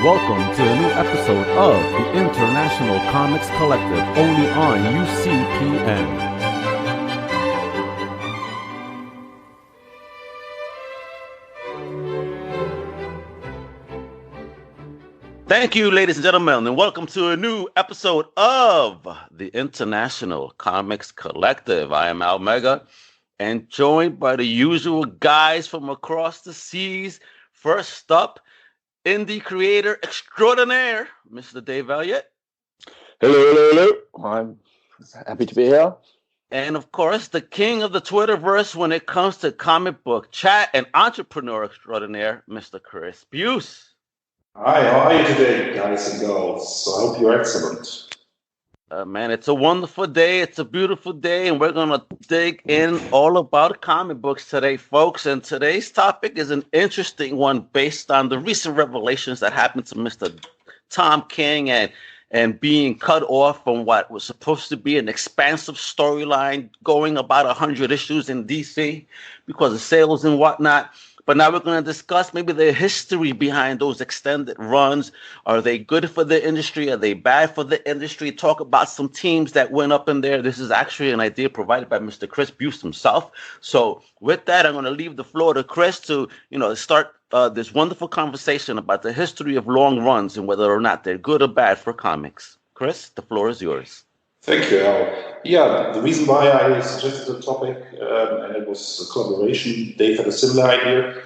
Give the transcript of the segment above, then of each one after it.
Welcome to a new episode of the International Comics Collective, only on UCPN. Thank you, ladies and gentlemen, and welcome to a new episode of the International Comics Collective. I am Almega, and joined by the usual guys from across the seas. First up, indie creator extraordinaire, Mr. Dave Elliott. Hello. I'm happy to be here. And of course, the king of the Twitterverse when it comes to comic book chat and entrepreneur extraordinaire, Mr. Chris Buse. Hi, how are you today, guys and girls? I hope you're excellent. Man, it's a wonderful day. It's a beautiful day, and we're going to dig in all about comic books today, folks. And today's topic is an interesting one based on the recent revelations that happened to Mr. Tom King and being cut off from what was supposed to be an expansive storyline going about 100 issues in DC because of sales and whatnot. But now we're going to discuss maybe the history behind those extended runs. Are they good for the industry? Are they bad for the industry? Talk about some teams that went up in there. This is actually an idea provided by Mr. Chris Buse himself. So with that, I'm going to leave the floor to Chris to, start this wonderful conversation about the history of long runs and whether or not they're good or bad for comics. Chris, the floor is yours. Thank you, Al. Yeah, the reason why I suggested the topic, and it was a collaboration, Dave had a similar idea,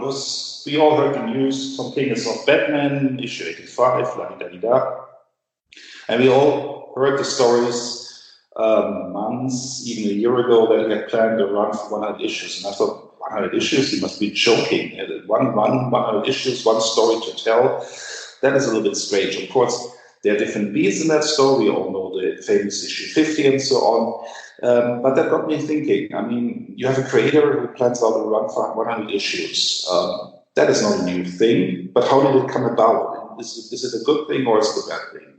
was we all heard the news, Tom King is off Batman, issue 85, la-di-da-di-da. And we all heard the stories months, even a year ago, that he had planned a run for 100 issues. And I thought, 100 issues? He must be joking. 100 issues, one story to tell. That is a little bit strange. Of course, there are different beats in that story. We all know the famous issue 50 and so on. But that got me thinking. I mean, you have a creator who plans out a run for 100 issues. That is not a new thing. But how did it come about? Is it a good thing or is it a bad thing?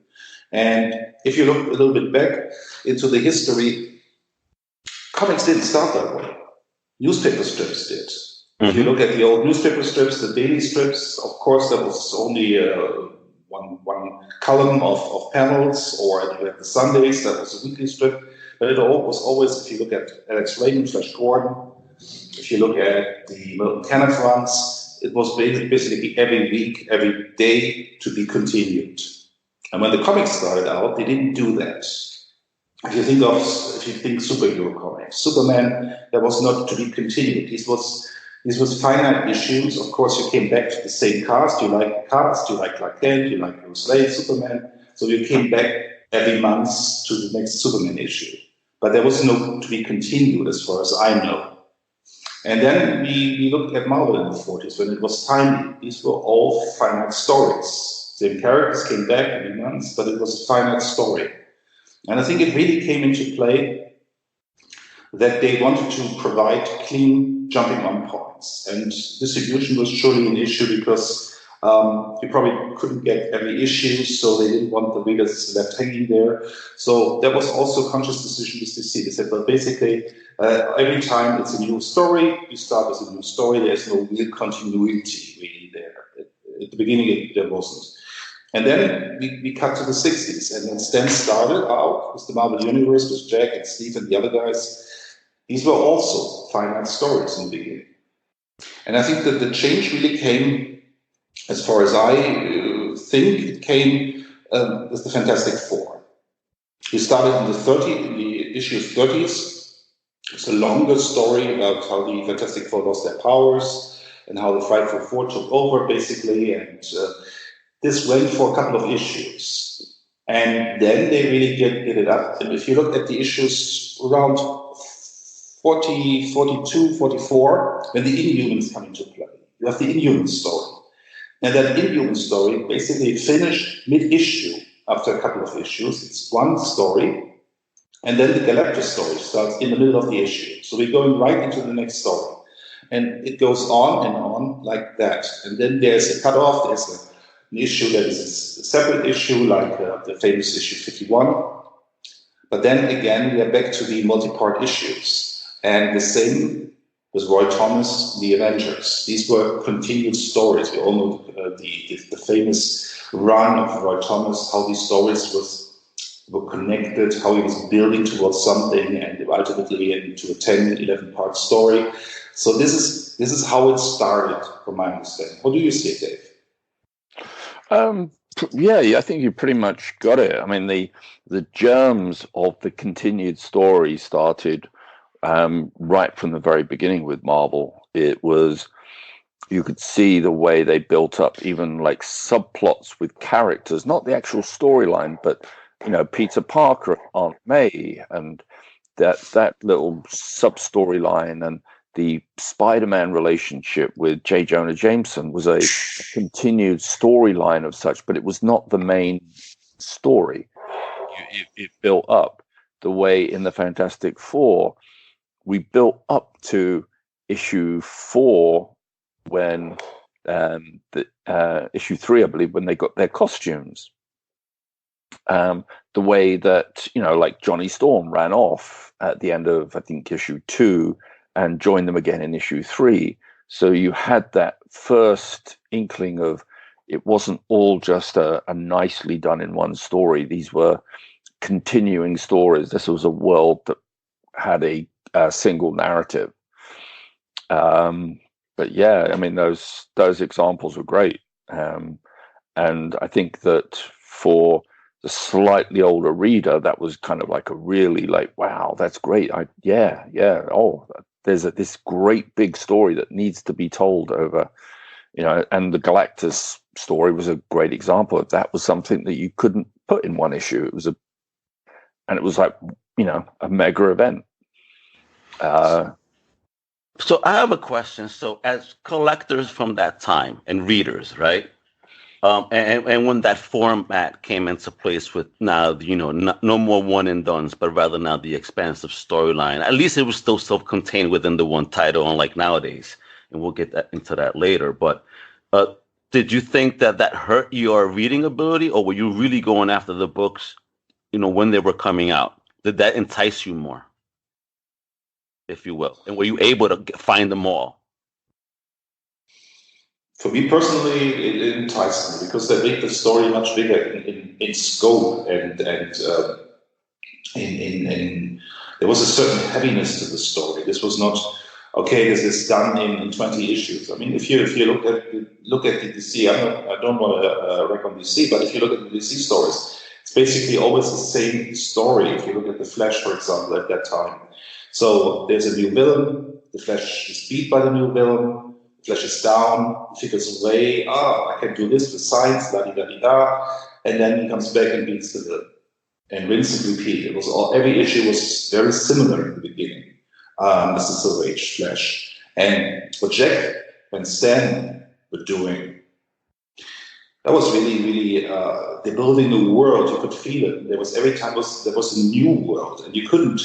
And if you look a little bit back into the history, comics didn't start that way. Newspaper strips did. Mm-hmm. If you look at the old newspaper strips, the daily strips, of course, there was only one column of panels, or you had the Sundays, that was a weekly strip, but it was always, if you look at Alex Raymond, Flash Gordon, if you look at the Milton Kenneth runs, it was basically every week, every day to be continued. And when the comics started out, they didn't do that. If you think superhero comics, Superman, that was not to be continued. This was finite issues. Of course, you came back to the same cast. You like the cast. You like Clark Kent. You like Bruce Wayne, Superman. So you came back every month to the next Superman issue. But there was no to be continued, as far as I know. And then we looked at Marvel in the 40s when it was timely. These were all finite stories. Same characters came back every month, but it was a finite story. And I think it really came into play that they wanted to provide clean jumping on points. And distribution was surely an issue because you probably couldn't get every issue, so they didn't want the readers left hanging there. So that was also a conscious decision with DC. They said, well, basically, every time it's a new story, you start with a new story. There's no real continuity really there. At the beginning, there wasn't. And then we cut to the 60s, and then Stan started out with the Marvel Universe, with Jack and Steve and the other guys. These were also finite stories in the beginning. And I think that the change really came, as far as I think, it came with the Fantastic Four. He started in the issue 30s. It's a longer story about how the Fantastic Four lost their powers and how the Frightful Four took over, basically, and this went for a couple of issues. And then they really get it up. And if you look at the issues around 40, 42, 44, when the Inhumans come into play, you have the Inhuman story. And that Inhuman story basically finished mid-issue after a couple of issues. It's one story. And then the Galactus story starts in the middle of the issue. So we're going right into the next story. And it goes on and on like that. And then there's a cutoff. There's an issue that is a separate issue, like the famous issue 51. But then again, we are back to the multi-part issues. And the same with Roy Thomas, The Avengers. These were continued stories. We all know the famous run of Roy Thomas, how these stories were connected, how he was building towards something, and ultimately into a 10, 11-part story. So this is how it started, from my understanding. What do you say, Dave? Yeah, I think you pretty much got it. I mean, the germs of the continued story started right from the very beginning with Marvel. It was, you could see the way they built up even like subplots with characters, not the actual storyline, but Peter Parker, Aunt May, and that little sub storyline, and the Spider-Man relationship with J. Jonah Jameson was a continued storyline of such, but it was not the main story. It built up the way in the Fantastic Four. We built up to issue 4 when issue 3, I believe, when they got their costumes. The way that, like Johnny Storm ran off at the end of, I think, issue 2 and joined them again in issue 3. So you had that first inkling of it wasn't all just a nicely done in one story. These were continuing stories. This was a world that had a single narrative. But yeah, I mean, those examples were great. And I think that for the slightly older reader, that was kind of like a really like, wow, that's great. Oh, there's this great big story that needs to be told over, and the Galactus story was a great example of that. Was something that you couldn't put in one issue. It was like, a mega event. So I have a question. So as collectors from that time and readers, right? And when that format came into place with now, no more one and dones, but rather now the expansive storyline, at least it was still self-contained within the one title, unlike nowadays. And we'll get into that later. But did you think that hurt your reading ability, or were you really going after the books, when they were coming out? Did that entice you more, if you will? And were you able to find them all? For me personally, it enticed me because they make the story much bigger in scope, and there was a certain heaviness to the story. This was not okay. This is done in 20 issues. I mean, if you look at the DC, I don't want to wreck on DC, but if you look at the DC stories, it's basically always the same story. If you look at the Flash, for example, at that time, so there's a new villain. The Flash is beat by the new villain. Flash is down, figures away, I can do this with science, la-di-da-di-da, and then he comes back and beats the villain. And rinse and repeat. It was every issue was very similar in the beginning. This is the Rage Flash. And what Jack and Stan were doing, that was really, really, they're building a world, you could feel it. There was every time there was a new world, and you couldn't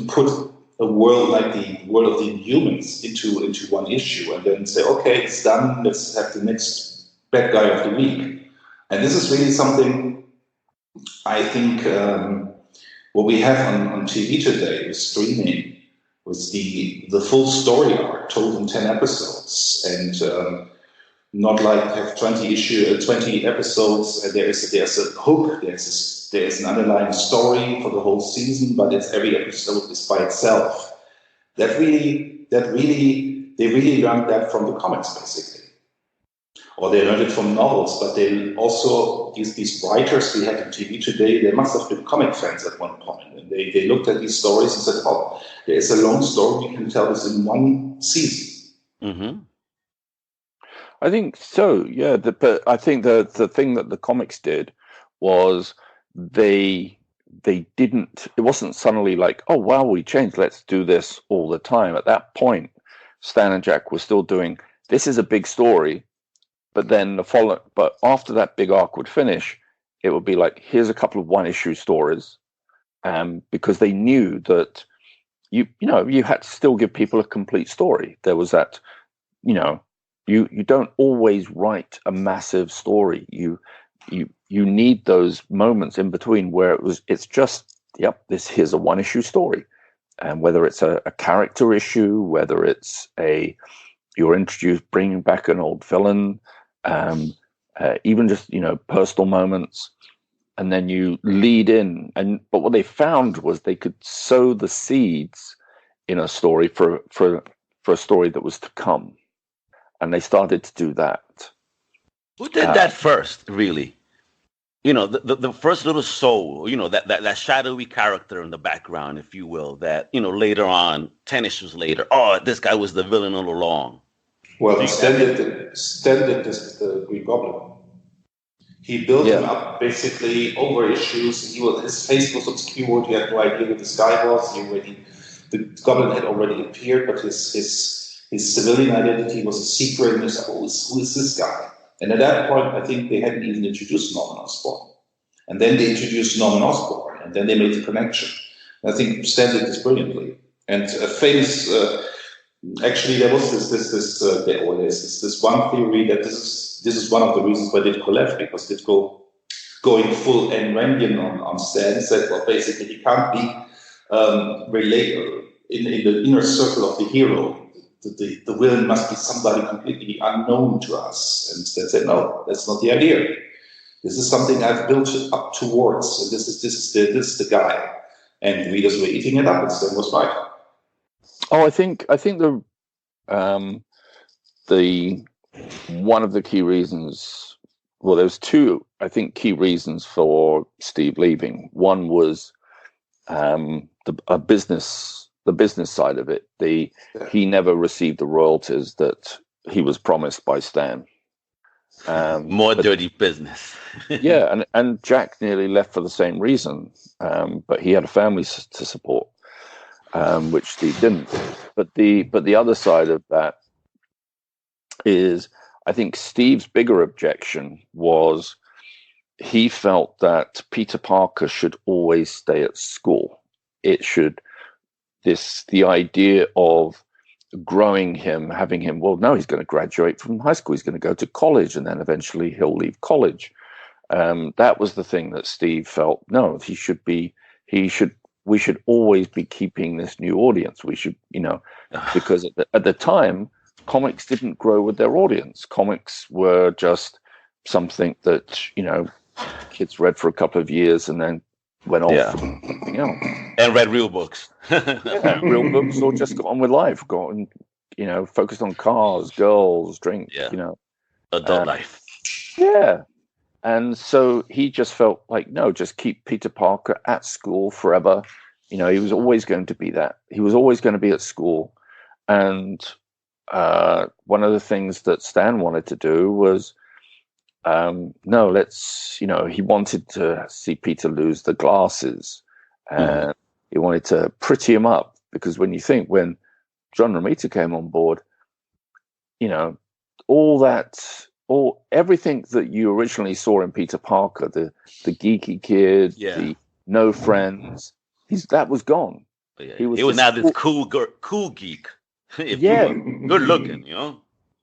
put a world like the world of the Inhumans into one issue and then say, okay, it's done, let's have the next bad guy of the week. And this is really something I think what we have on TV today with streaming, with the full story arc told in 10 episodes, and not like have 20 episodes and there's a hook, there's an underlying story for the whole season, but every episode is by itself. They really learned that from the comics, basically. Or they learned it from novels, but they also, these writers we have on TV today, they must have been comic fans at one point. And they looked at these stories and said, oh, there is a long story, we can tell this in one season. Mm-hmm. I think so, yeah. But I think the thing that the comics did was they didn't, it wasn't suddenly like, oh, wow, we changed, let's do this all the time. At that point, Stan and Jack were still doing, this is a big story, but then but after that big arc would finish, it would be like, here's a couple of one-issue stories, because they knew that you had to still give people a complete story. There was that, you don't always write a massive story. You need those moments in between where it's just, here's a one-issue story. and whether it's a character issue, whether it's you're introduced bringing back an old villain, even just personal moments, and then you lead in. But what they found was they could sow the seeds in a story for a story that was to come, and they started to do that. Who did that first, really? The first little soul, that shadowy character in the background, if you will, that, later on, 10 issues later, oh, this guy was the villain all along. Well, Stan did the Green Goblin. He built him up basically over issues. His face was obscured. You had no idea who this guy was. The Goblin had already appeared, but his civilian identity was a secret. And you said, who is this guy? And at that point, I think they hadn't even introduced Norman Osborn. And then they introduced Norman Osborn, and then they made the connection. And I think Stan did this brilliantly. And a famous, actually, there was this one theory that this is one of the reasons why Ditko left, because Ditko, going full Ayn Randian on Stan, said, well, basically, he can't be in the inner circle of the hero. The villain must be somebody completely unknown to us. And Stan said, no, that's not the idea. This is something I've built up towards, and this is the guy. And readers were eating it up, and Stan was right. Oh, I think the one of the key reasons. Well, there's two, I think, key reasons for Steve leaving. One was the business side of it. He never received the royalties that he was promised by Stan. More dirty business. Yeah, and Jack nearly left for the same reason, but he had a family to support, which Steve didn't. But the other side of that is, I think Steve's bigger objection was he felt that Peter Parker should always stay at school. The idea of growing him, having him, well, no, he's going to graduate from high school, he's going to go to college, and then eventually he'll leave college. That was the thing that Steve felt, no, we should always be keeping this new audience. We should, because at the time, comics didn't grow with their audience. Comics were just something that, kids read for a couple of years and then went off and something else. And read real books. Real books, or just got on with life, focused on cars, girls, drink, adult life. Yeah. And so he just felt like, no, just keep Peter Parker at school forever. He was always going to be that. He was always going to be at school. And one of the things that Stan wanted to do was, he wanted to see Peter lose the glasses. And he wanted to pretty him up, because when John Romita came on board, everything that you originally saw in Peter Parker, the geeky kid, the no friends, that was gone. He was now this cool geek. Good looking,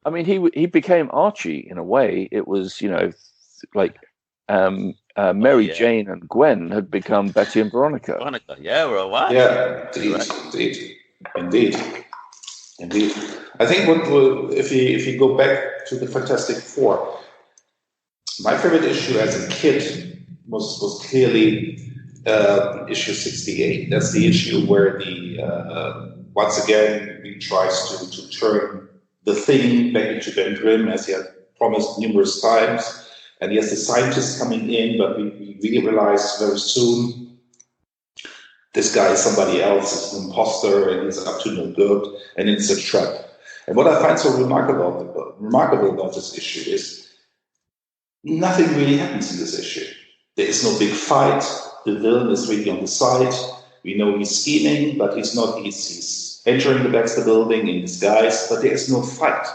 I mean, he became Archie in a way. It was, Mary Jane and Gwen had become Betty and Veronica. What? Yeah, indeed. I think if you go back to the Fantastic Four, my favorite issue as a kid was clearly issue 68. That's the issue where once again he tries to turn the Thing back into Ben Grimm, as he had promised numerous times. And he has the scientists coming in, but we really realize very soon this guy is somebody else, it's an imposter, and he's up to no good, and it's a trap. And what I find so remarkable about this issue is nothing really happens in this issue. There is no big fight. The villain is really on the side. We know he's scheming, but he's not. He's entering the Baxter building in disguise, but there is no fight.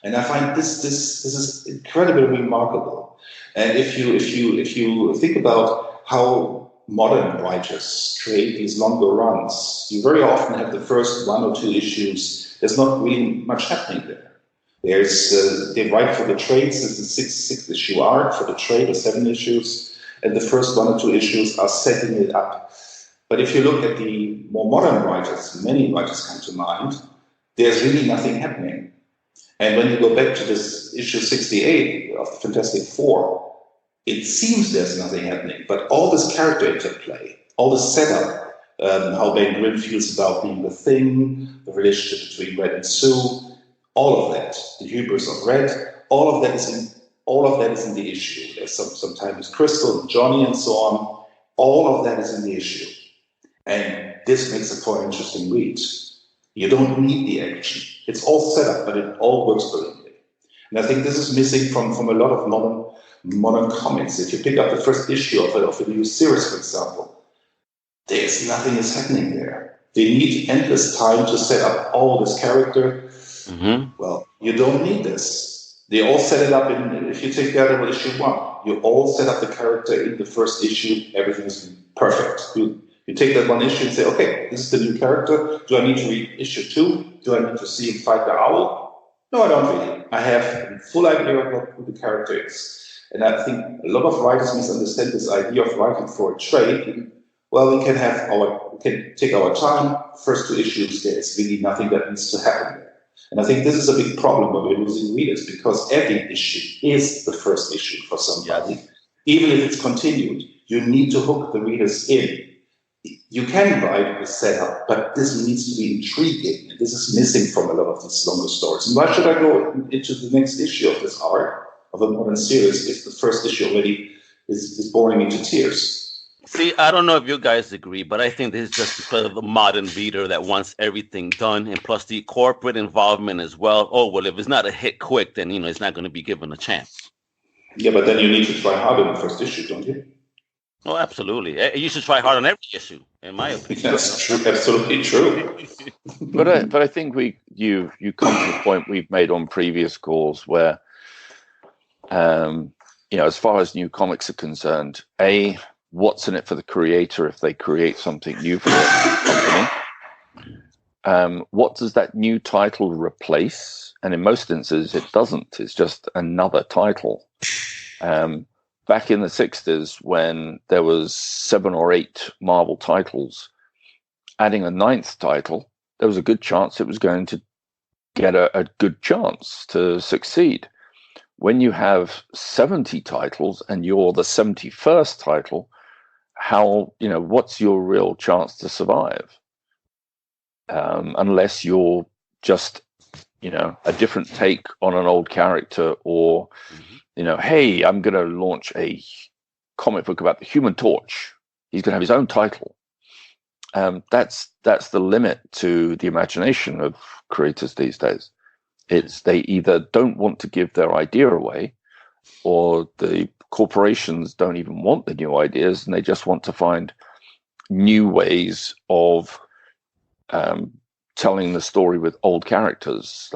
And I find this is incredibly remarkable. And if you think about how modern writers create these longer runs, you very often have the first 1 or 2 issues. There's not really much happening there. They write for the trades. This is a 6 issue arc for the trade, or 7 issues, and the first 1 or 2 issues are setting it up. But if you look at the more modern writers, many writers come to mind, there's really nothing happening. And when you go back to this issue 68 of the Fantastic Four, it seems there's nothing happening, but all this character interplay, all the setup, how Ben Grimm feels about being the Thing, the relationship between Red and Sue, all of that, the hubris of Red, all of that is in the issue. There's some time with Crystal and Johnny and so on. All of that is in the issue. And this makes it for an interesting read. You don't need the action. It's all set up, but it all works brilliantly. And I think this is missing from a lot of modern comics. If you pick up the first issue of a new series, for example, there's nothing is happening there. They need endless time to set up all this character. Mm-hmm. Well, you don't need this. They all set it up if you take Daredevil issue 1, you all set up the character in the first issue, everything is perfect. You take that one issue and say, okay, this is the new character. Do I need to read issue 2? Do I need to see him fight the owl? No, I don't really. I have a full idea of who the character is. And I think a lot of writers misunderstand this idea of writing for a trade. Well, we can take our time. First 2 issues, there is really nothing that needs to happen. And I think this is a big problem where we're losing readers, because every issue is the first issue for somebody. Yes. Even if it's continued, you need to hook the readers in. You can write a setup, but this needs to be intriguing. And this is missing from a lot of these longer stories. And why should I go into the next issue of this arc of a modern series if the first issue already is boring me to tears? See, I don't know if you guys agree, but I think this is just because of the modern reader that wants everything done, and plus the corporate involvement as well. Oh, well, if it's not a hit quick, then, it's not going to be given a chance. Yeah, but then you need to try hard in the first issue, don't you? Oh, absolutely. You should try hard on every issue, in my opinion. That's true. Absolutely true. But I think you come to the point we've made on previous calls where, as far as new comics are concerned, what's in it for the creator if they create something new for the company? What does that new title replace? And in most instances, it doesn't. It's just another title. Back in the 60s, when there was 7 or 8 Marvel titles, adding a 9th title, there was a good chance it was going to get a good chance to succeed. When you have 70 titles and you're the 71st title, what's your real chance to survive? Unless you're just, a different take on an old character, or, hey, I'm going to launch a comic book about the Human Torch. He's going to have his own title. That's the limit to the imagination of creators these days. They either don't want to give their idea away, or the corporations don't even want the new ideas, and they just want to find new ways of telling the story with old characters.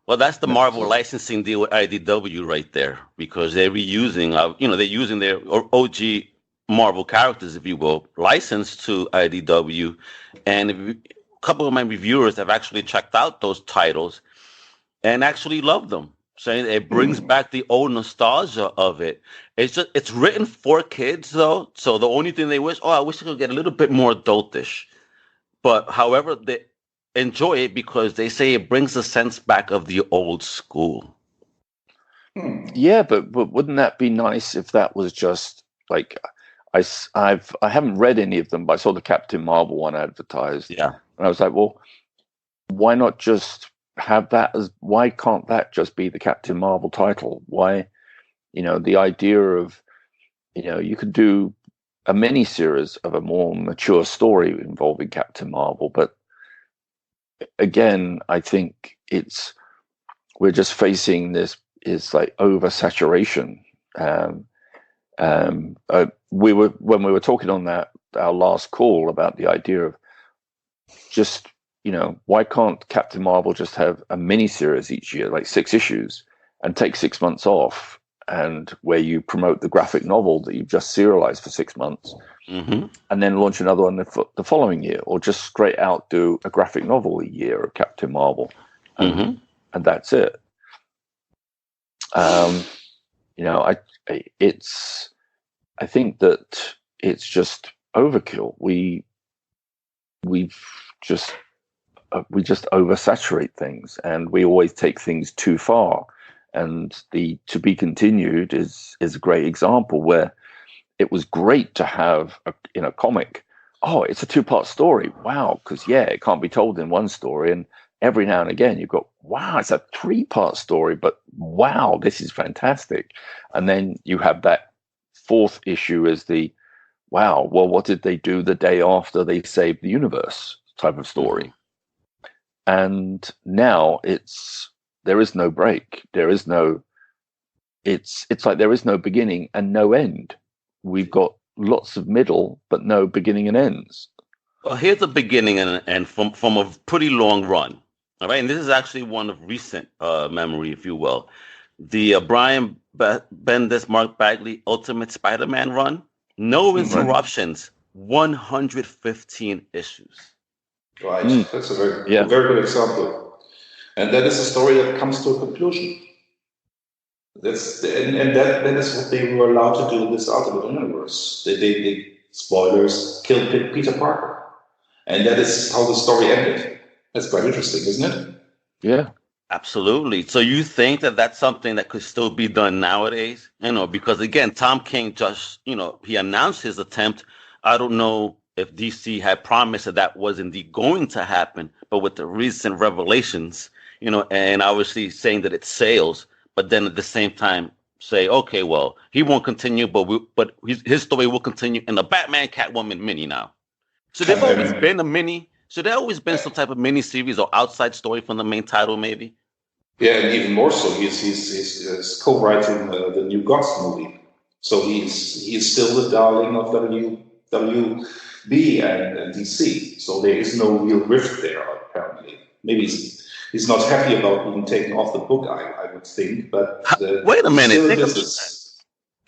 Well, that's the Marvel licensing deal with IDW right there, because they're reusing, they're using their OG Marvel characters, if you will, licensed to IDW. And a couple of my reviewers have actually checked out those titles and actually loved them, saying it brings back the old nostalgia of it. It's written for kids, though. So the only thing they wish, I wish it could get a little bit more adultish. But however, they enjoy it because they say it brings the sense back of the old school. Yeah, but wouldn't that be nice if that was just like, I haven't read any of them, but I saw the Captain Marvel one advertised. Yeah. And I was like, well, why not just have that why can't that just be the Captain Marvel title? Why, the idea of, you could do a mini series of a more mature story involving Captain Marvel, but again, I think we're just facing this is like oversaturation. When we were talking on our last call about the idea of just, why can't Captain Marvel just have a mini series each year, like 6 issues, and take 6 months off, and where you promote the graphic novel that you've just serialized for 6 months, and then launch another one the following year, or just straight out do a graphic novel a year of Captain Marvel, and that's it. I think that it's just overkill. We just oversaturate things, and we always take things too far. And the to be continued is a great example where it was great to have in a comic. Oh, it's a 2-part story. Wow, because it can't be told in one story. And every now and again, you've got, wow, it's a 3-part story, but wow, this is fantastic. And then you have that 4th issue as the, wow, well, what did they do the day after they saved the universe type of story? And now there is no break. It's like there is no beginning and no end. We've got lots of middle, but no beginning and ends. Well, here's the beginning and end from a pretty long run. All right. And this is actually one of recent memory, if you will. The Brian Bendis, Mark Bagley Ultimate Spider-Man run. No interruptions, 115 issues. Right. That's a very good example. And that is a story that comes to a conclusion. That is what they were allowed to do in this Ultimate Universe. They spoilers, killed Peter Parker. And that is how the story ended. That's quite interesting, isn't it? Yeah. Absolutely. So you think that that's something that could still be done nowadays? Because again, Tom King just, he announced his attempt. I don't know if DC had promised that was indeed going to happen, but with the recent revelations, and obviously saying that it's sales, but then at the same time say, okay, well, he won't continue, but his story will continue in the Batman Catwoman mini now. So there's always been a mini. So there always been some type of mini series or outside story from the main title, maybe. Yeah, and even more so, he's co-writing the new Gods movie. So he's still the darling of WB and DC. So there is no real rift there, apparently. Maybe he's not happy about being taken off the book, I would think. But wait a minute.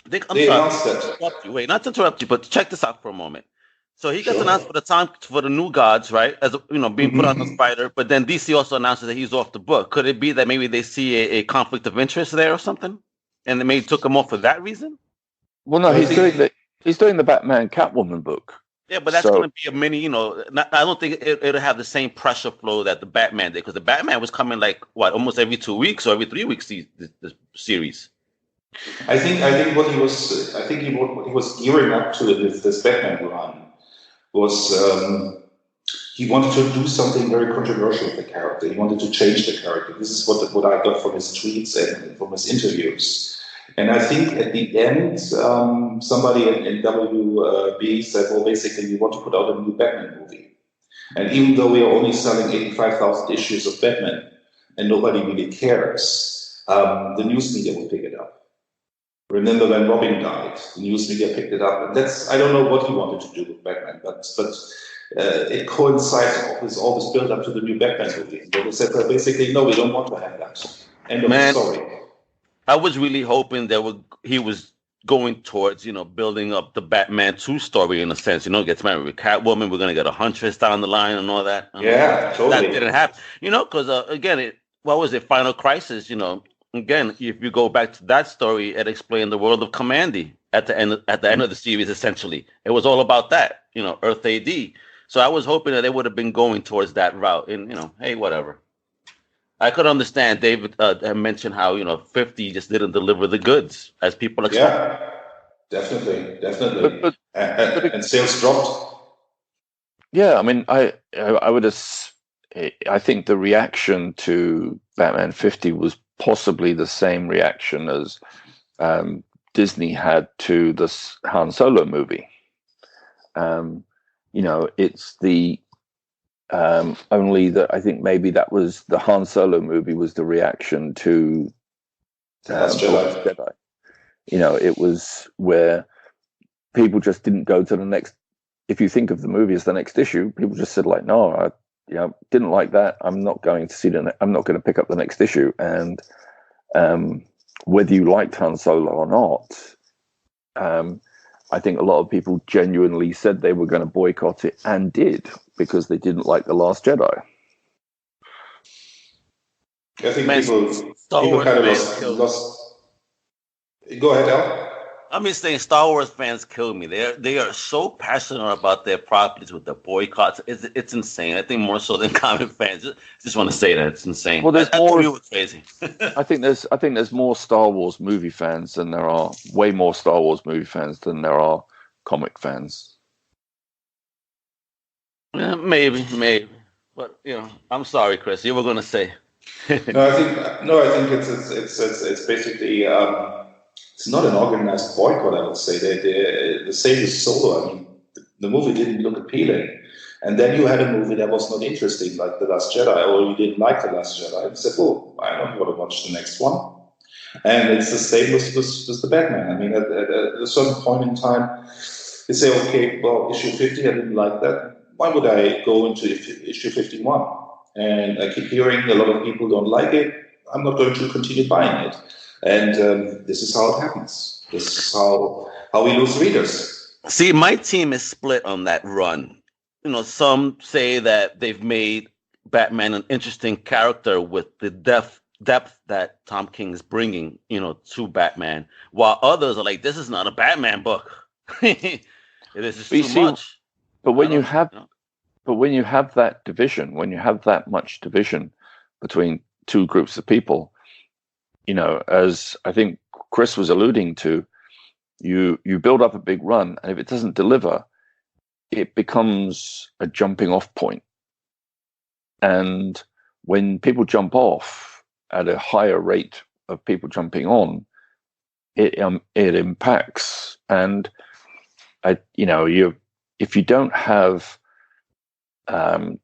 They announced that. Wait, not to interrupt you, but check this out for a moment. So he gets announced for the new Gods, right? As being put on the Spider, but then DC also announces that he's off the book. Could it be that maybe they see a conflict of interest there or something, and they maybe took him off for that reason? Well, no, he's doing the Batman Catwoman book. Yeah, but that's going to be a mini. I don't think it'll have the same pressure flow that the Batman did, because the Batman was coming almost every 2 weeks or every 3 weeks. The series. I think what he was gearing up to this Batman run was he wanted to do something very controversial with the character. He wanted to change the character. This is what I got from his tweets and from his interviews. And I think at the end, somebody in WB said, well, basically, we want to put out a new Batman movie. And even though we are only selling 85,000 issues of Batman and nobody really cares, the news media will pick it up. Remember when Robin died, the news media picked it up. And I don't know what he wanted to do with Batman, but it coincides with all this build up to the new Batman movie. And they said, well, basically, no, we don't want to have that. End of the story. I was really hoping he was going towards, building up the Batman 2 story in a sense. Gets married with Catwoman. We're going to get a Huntress down the line and all that. Totally. That didn't happen. Because, again, what was it? Final Crisis, Again, if you go back to that story, it explained the world of Commandy at the end of the series. Essentially, it was all about that, Earth AD. So I was hoping that they would have been going towards that route. And hey, whatever. I could understand David mentioned how 50 just didn't deliver the goods as people expect. Yeah, definitely. And sales dropped. Yeah, I mean, I think the reaction to Batman 50 was possibly the same reaction as Disney had to the Han Solo movie. It's the only that I think maybe that was the Han Solo movie was the reaction to Last Jedi. It was where people just didn't go to the next. If you think of the movie as the next issue, people just said no, I didn't like that. I'm not going to see I'm not going to pick up the next issue. And whether you liked Han Solo or not, I think a lot of people genuinely said they were going to boycott it and did because they didn't like The Last Jedi. I think people kind of lost. Go ahead, Al. I'm just saying, Star Wars fans kill me. They are so passionate about their properties with the boycotts. It's insane. I think more so than comic fans. Just want to say that it's insane. Well, there's more. It's crazy. I think there's more Star Wars movie fans than there are way more Star Wars movie fans than there are comic fans. Yeah, maybe, but I'm sorry, Chris. You were going to say. I think it's basically it's not an organized boycott. I would say the same as Solo. I mean, the movie didn't look appealing, and then you had a movie that was not interesting, like The Last Jedi, or you didn't like The Last Jedi. You said, "Oh, I don't want to watch the next one." And it's the same with the Batman. I mean, at a certain point in time, you say, "Okay, well, issue 50, I didn't like that. Why would I go into issue 51?" And I keep hearing a lot of people don't like it. I'm not going to continue buying it. And this is how it happens. This is how we lose readers. See, my team is split on that run. Some say that they've made Batman an interesting character with the depth that Tom King is bringing, to Batman, while others are like, this is not a Batman book. This is too much. But when you have that division, when you have that much division between two groups of people, as I think Chris was alluding to, you build up a big run, and if it doesn't deliver, it becomes a jumping off point. And when people jump off at a higher rate of people jumping on, it impacts. And if you don't have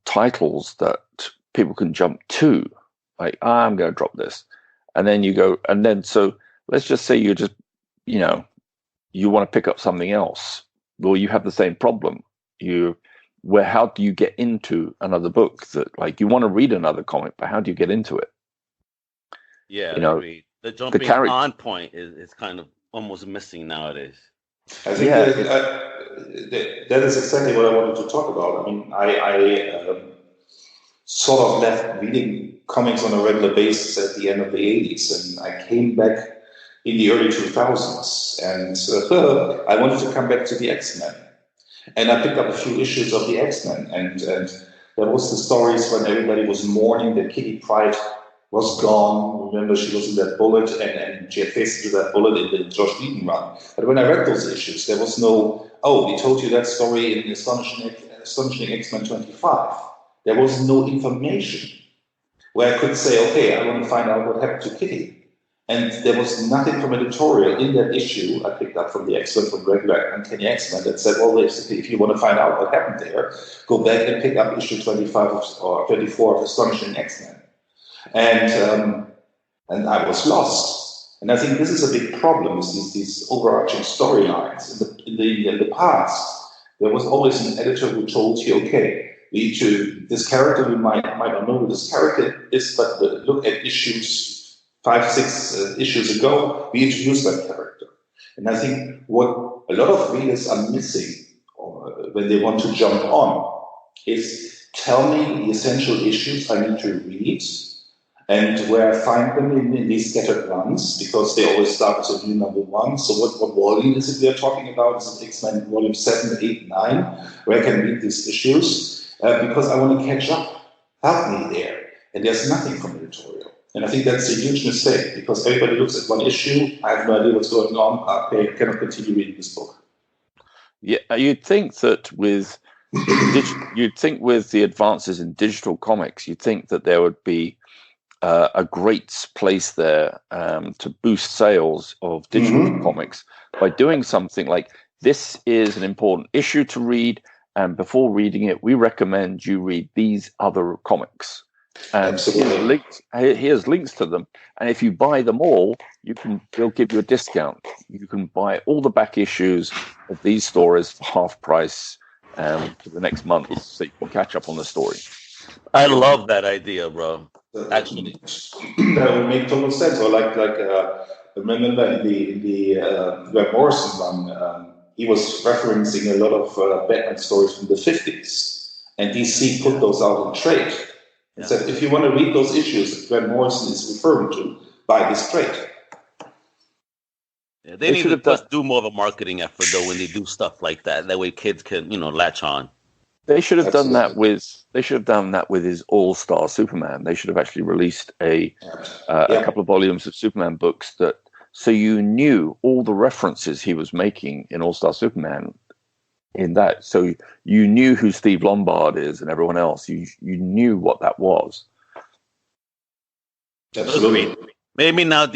titles that people can jump to, like, I'm going to drop this, and then you go, and then so let's just say you just you want to pick up something else. Well, you have the same problem. How do you get into another book that, like, you want to read another comic, but how do you get into it? Yeah, the jumping on point is kind of almost missing nowadays. I think that is exactly what I wanted to talk about. I mean, I sort of left reading comics on a regular basis at the end of the 80s, and I came back in the early 2000s, and I wanted to come back to the X-Men. And I picked up a few issues of the X-Men, and there was the stories when everybody was mourning that Kitty Pryde was gone. Remember, she was in that bullet, and she had faced into that bullet in the Josh Whedon run. But when I read those issues, there was no, we told you that story in Astonishing X-Men 25. There was no information where I could say, okay, I want to find out what happened to Kitty. And there was nothing from editorial in that issue I picked up from the X-Men, from regular Uncanny X-Men, that said, well, basically, if you want to find out what happened there, go back and pick up issue 25 or 24 of Astonishing X-Men. And I was lost. And I think this is a big problem, is these overarching storylines. In the past, there was always an editor who told you, okay, this character, we might not know who this character is, but look at issues 5-6 issues ago, we introduced that character. And I think what a lot of readers are missing when they want to jump on is, tell me the essential issues I need to read and where I find them in these scattered runs, because they always start with a new number 1. So what volume is it we are talking about? Is it X-Men volume 7, 8, 9, where I can read these issues? Because I want to catch up. Help me there. And there's nothing from editorial. And I think that's a huge mistake, because everybody looks at one issue. I have no idea what's going on. Okay, I cannot continue reading this book. Yeah, you'd think that with the advances in digital comics, you'd think that there would be a great place there to boost sales of digital comics by doing something like, this is an important issue to read, and before reading it, we recommend you read these other comics. And here's links to them, and if you buy them all, they'll give you a discount. You can buy all the back issues of these stories for half price for the next month, so you can catch up on the story. I love that idea, bro. Actually, that would make total sense. Or like remember in the Grant Morrison run, he was referencing a lot of Batman stories from the 50s, and DC put those out in trade. And said, if you want to read those issues that Grant Morrison is referring to, buy this trade. Yeah, they need to just do more of a marketing effort though when they do stuff like that. That way, kids can latch on. They should have done that with. They should have done that with his All-Star Superman. They should have actually released a couple of volumes of Superman books so you knew all the references he was making in All-Star Superman. In that, so you knew who Steve Lombard is and everyone else. You knew what that was. Absolutely. Maybe now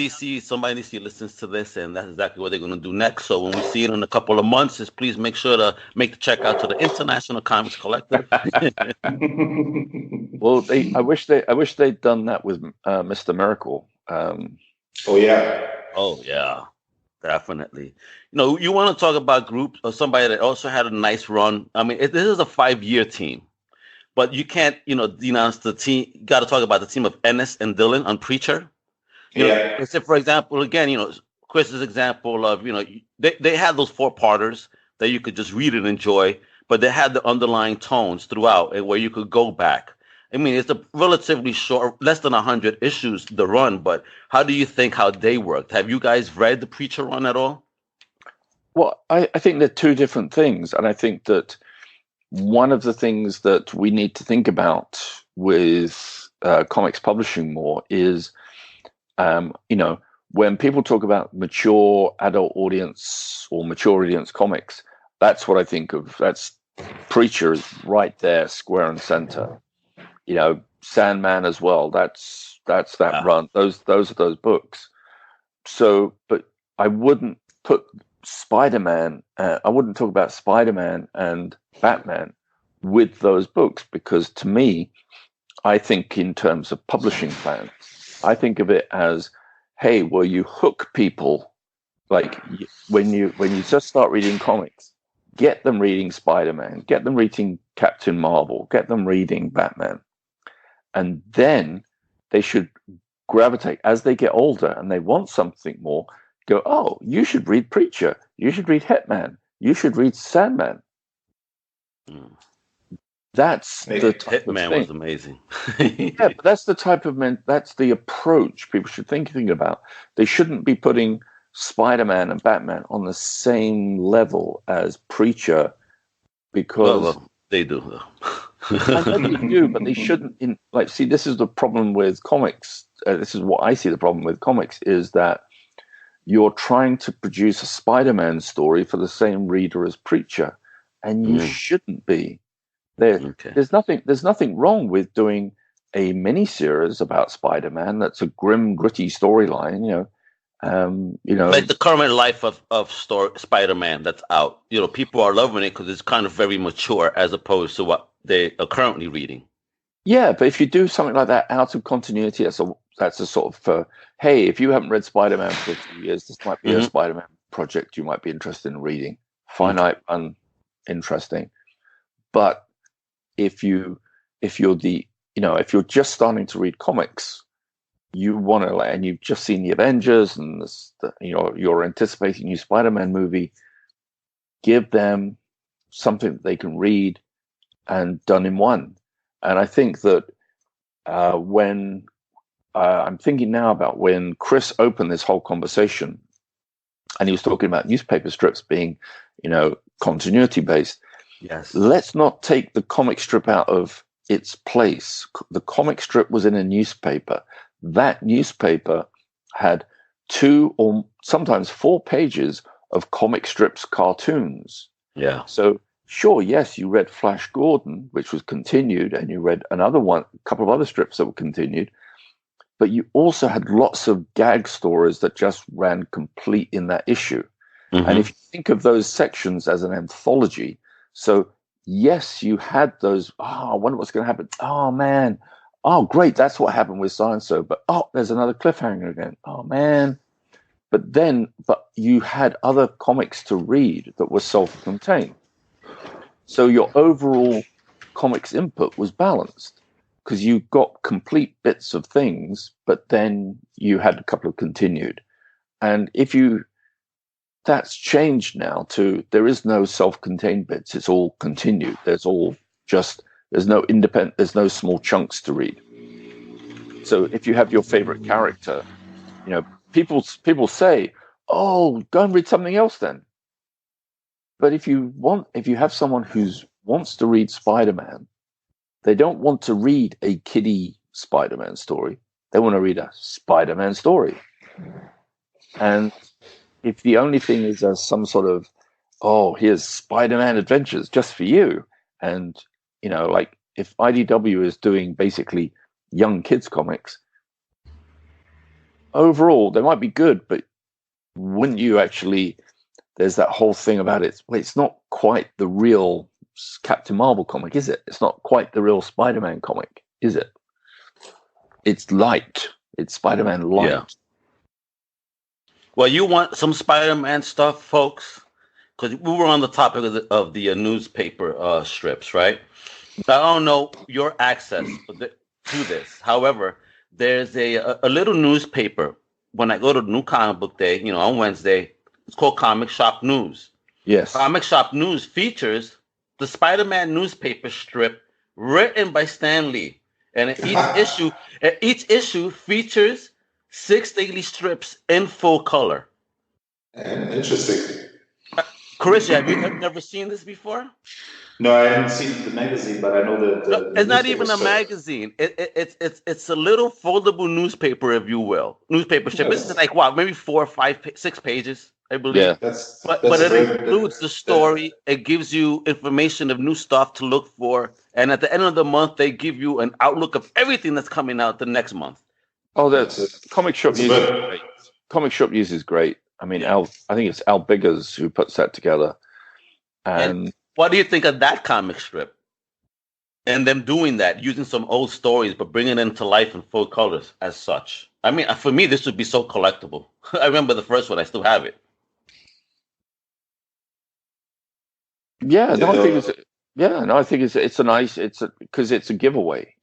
somebody listens to this, and that's exactly what they're going to do next. So when we see it in a couple of months, please make sure to make the check out to the International Comics Collective. Well, I wish they'd done that with Mr. Miracle. Oh yeah, definitely. You want to talk about groups or somebody that also had a nice run. I mean, this is a 5-year team, but you can't denounce the team. You got to talk about the team of Ennis and Dillon on Preacher. Let's say, for example, again, Chris's example of, they had those 4-parters that you could just read and enjoy, but they had the underlying tones throughout and where you could go back. I mean, it's a relatively short, less than 100 issues, the run, but how do you think how they worked? Have you guys read the Preacher run at all? Well, I think they're two different things. And I think that one of the things that we need to think about with comics publishing more is, when people talk about mature adult audience or mature audience comics, that's what I think of. That's Preacher is right there, square and center. Sandman as well. That's that run. Those are those books. So, but I wouldn't put Spider-Man. I wouldn't talk about Spider-Man and Batman with those books, because to me, I think in terms of publishing plans, I think of it as, hey, well, you hook people, like when you just start reading comics, get them reading Spider-Man, get them reading Captain Marvel, get them reading Batman, and then they should gravitate as they get older and they want something more. Go, oh, you should read Preacher, you should read Hitman, you should read Sandman. That's the type Hitman of thing. Was amazing. Yeah, but that's the type of that's the approach people should think about. They shouldn't be putting Spider-Man and Batman on the same level as Preacher, because they do. I know they do, but they shouldn't. See, this is the problem with comics. This is what I see the problem with comics, is that you're trying to produce a Spider-Man story for the same reader as Preacher, and you shouldn't be. There's nothing wrong with doing a mini-series about Spider-Man that's a grim, gritty storyline, like the current life of Spider-Man that's out. People are loving it because it's kind of very mature as opposed to what they are currently reading. Yeah, but if you do something like that out of continuity, that's a sort of hey, if you haven't read Spider-Man for a few years, this might be a Spider-Man project you might be interested in reading. Finite, uninteresting. But if you're just starting to read comics, you want to, and you've just seen the Avengers and you're anticipating a new Spider-Man movie, give them something that they can read and done in one. And I think that when I'm thinking now about when Chris opened this whole conversation, and he was talking about newspaper strips being, continuity based. Yes. Let's not take the comic strip out of its place. The comic strip was in a newspaper. That newspaper had 2 or sometimes 4 pages of comic strips cartoons. Yeah. So sure, yes, you read Flash Gordon, which was continued, and you read a couple of other strips that were continued, but you also had lots of gag stories that just ran complete in that issue. And if you think of those sections as an anthology, so yes, you had those, I wonder what's going to happen. Oh, man. Oh, great. That's what happened with so-and-so. But, there's another cliffhanger again. Oh, man. But you had other comics to read that were self-contained. So your overall comics input was balanced because you got complete bits of things, but then you had a couple of continued. And that's changed now to, there is no self-contained bits. It's all continued. There's no small chunks to read. So if you have your favorite character, people say, oh, go and read something else then. But if you have someone who wants to read Spider-Man, they don't want to read a kiddie Spider-Man story. They want to read a Spider-Man story. And if the only thing is some sort of, oh, here's Spider-Man adventures just for you. And, like if IDW is doing basically young kids comics, overall, they might be good, but wouldn't you actually, there's that whole thing about it. Well, it's not quite the real Captain Marvel comic, is it? It's not quite the real Spider-Man comic, is it? It's light. It's Spider-Man light. Yeah. Well, you want some Spider-Man stuff, folks? Because we were on the topic of the newspaper strips, right? I don't know your access to this. However, there's a little newspaper when I go to New Comic Book Day, on Wednesday. It's called Comic Shop News. Yes. Comic Shop News features the Spider-Man newspaper strip written by Stan Lee. And each issue features 6 daily strips in full color. Interesting. Chris, have you never seen this before? No, I haven't seen the magazine, but I know the it's not even a magazine. It's a little foldable newspaper, if you will. Newspaper strip. This is like maybe 4 or 5, 6 pages, I believe. Yeah, but it includes the story. It gives you information of new stuff to look for, and at the end of the month, they give you an outlook of everything that's coming out the next month. Oh, that's Comic Shop News. Great. Comic Shop News is great. I mean, I think it's Al Biggers who puts that together. And what do you think of that comic strip? And them doing that, using some old stories, but bringing them to life in full colors as such. I mean, for me, this would be so collectible. I remember the first one. I still have it. Yeah, no, I think it's because it's a giveaway.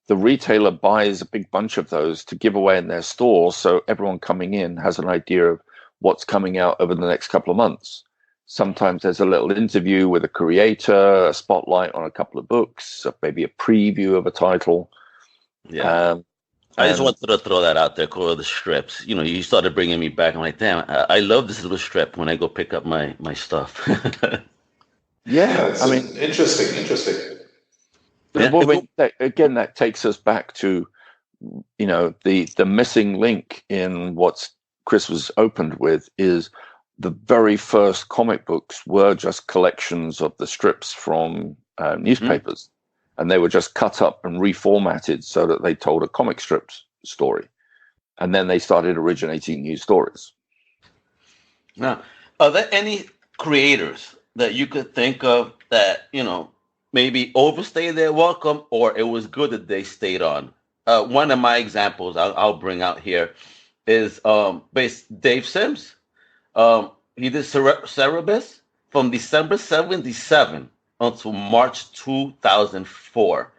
The retailer buys a big bunch of those to give away in their store, so everyone coming in has an idea of what's coming out over the next couple of months. Sometimes there's a little interview with a creator, a spotlight on a couple of books, maybe a preview of a title. Yeah. I just wanted to throw that out there, called the strips. You started bringing me back. I'm like, damn, I love this little strip when I go pick up my stuff. Yeah, I mean, interesting. Well, that takes us back to, the missing link in what Chris was opened with is the very first comic books were just collections of the strips from newspapers, and they were just cut up and reformatted so that they told a comic strips story, and then they started originating new stories. Now, are there any creators that you could think of that maybe overstayed their welcome, or it was good that they stayed on? One of my examples I'll bring out here is Dave Sims. He did Cerebus from December 1977 until March 2004.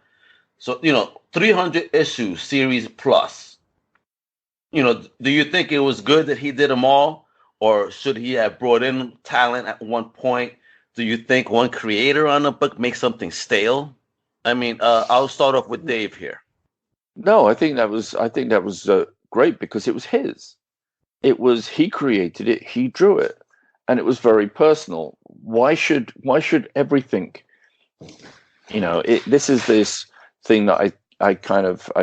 So, 300 issues, series plus. Do you think it was good that he did them all, or should he have brought in talent at one point? Do you think one creator on a book makes something stale? I mean, I'll start off with Dave here. No, I think that was great because it was his. He created it, he drew it, and it was very personal. Why should everything? This is this thing that I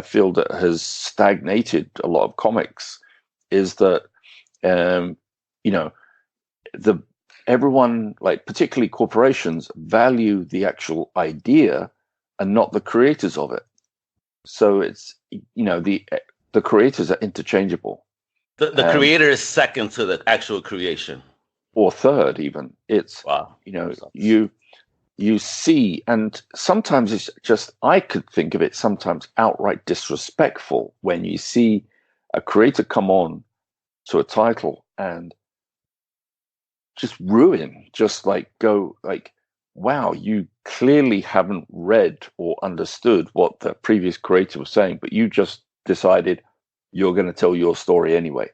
feel that has stagnated a lot of comics, is that everyone, like particularly corporations, value the actual idea and not the creators of it. So it's the creators are interchangeable. The creator is second to the actual creation, or third even. It's wow. You see, and sometimes it's just, I could think of it sometimes outright disrespectful when you see a creator come on to a title and just ruin, wow, you clearly haven't read or understood what the previous creator was saying, but you just decided you're going to tell your story anyway.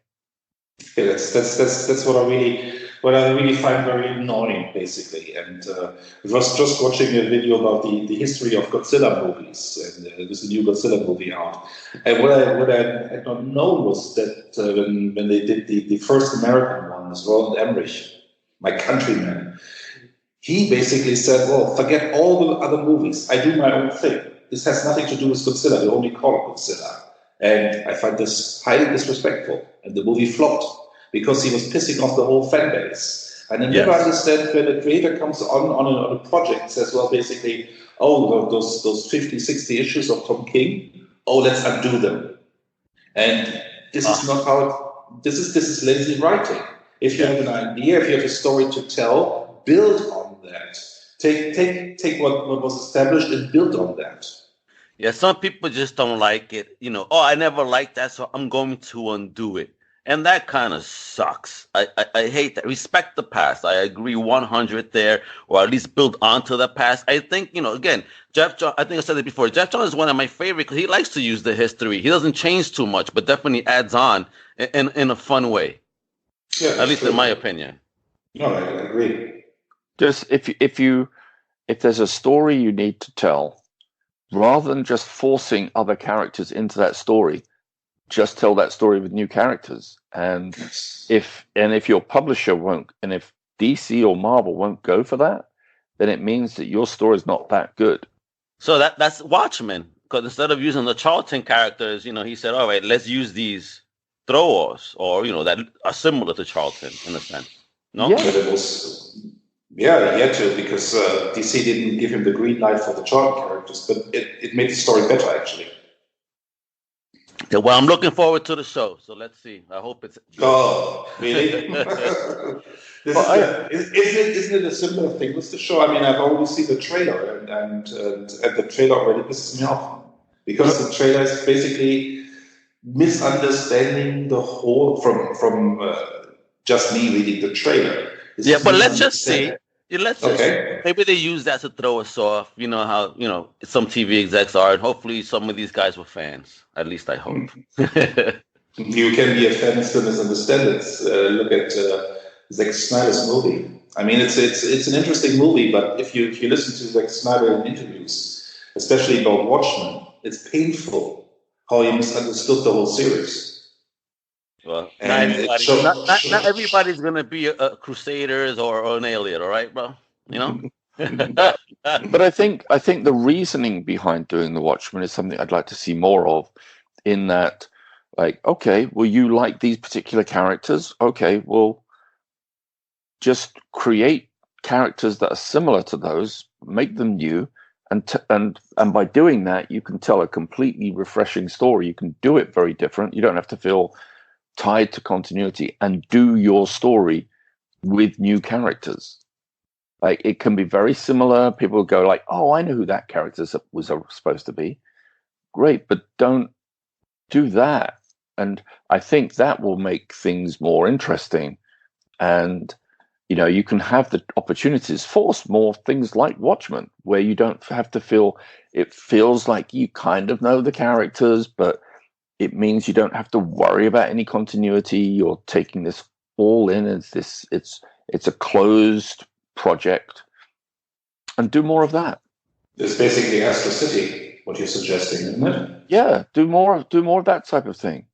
Yeah, that's what I really what I really find very annoying, basically. And I was just watching a video about the history of Godzilla movies, and there's a new Godzilla movie out. And what I had not known was that when they did the first American one, as Roland Emmerich, my countryman, he basically said, well, forget all the other movies. I do my own thing. This has nothing to do with Godzilla. You only call it Godzilla. And I find this highly disrespectful. And the movie flopped because he was pissing off the whole fan base. And I never understand when a creator comes on a project and says, well, basically, oh, those 50, 60 issues of Tom King, oh, let's undo them. And this is not how this is lazy writing. If you have an idea, if you have a story to tell, build on that. Take what was established and build on that. Yeah, some people just don't like it. Oh, I never liked that, so I'm going to undo it. And that kind of sucks. I hate that. Respect the past. I agree 100 there, or at least build onto the past. I think, again, Jeff Johns, I think I said it before, Jeff Johns is one of my favorite because he likes to use the history. He doesn't change too much, but definitely adds on in a fun way. Yeah, at least in my opinion. No, I agree. Just if there's a story you need to tell, rather than just forcing other characters into that story, just tell that story with new characters. And if your publisher won't, and if DC or Marvel won't go for that, then it means that your story is not that good. So that's Watchmen, because instead of using the Charlton characters, he said, all right, let's use these throwers, or that are similar to Charlton in a sense. No, yeah, but it was. Yeah, he had to, because DC didn't give him the green light for the Charlton characters, but it made the story better, actually. Yeah, well, I'm looking forward to the show, so let's see. I hope it's... Oh, really? Isn't it a similar thing with the show? I mean, I've only seen the trailer, and the trailer already pisses me off. Because the trailer is basically misunderstanding the whole, from just me reading the trailer. Yeah, but let's just see. Maybe they use that to throw us off. You know how some TV execs are, and hopefully some of these guys were fans. At least I hope. You can be a fan and still misunderstand it. Look at Zack Snyder's movie. I mean, it's an interesting movie, but if you listen to Zack Snyder in interviews, especially about Watchmen, it's painful how he misunderstood the whole series. Well, not everybody's gonna be a Crusaders or an Alien, all right, bro? But I think the reasoning behind doing the Watchmen is something I'd like to see more of. In that, like, okay, well, you like these particular characters, okay, well, just create characters that are similar to those, make them new, and by doing that, you can tell a completely refreshing story. You can do it very different. You don't have to feel tied to continuity, and do your story with new characters. Like, it can be very similar. People go like, oh, I know who that character was supposed to be. Great, but don't do that. And I think that will make things more interesting. And, you can have the opportunities for more things like Watchmen, where you don't have to it feels like you kind of know the characters, but it means you don't have to worry about any continuity. You're taking this all in as this. It's a closed project, and do more of that. It's basically Astro City, what you're suggesting, isn't it? Yeah, do more of that type of thing.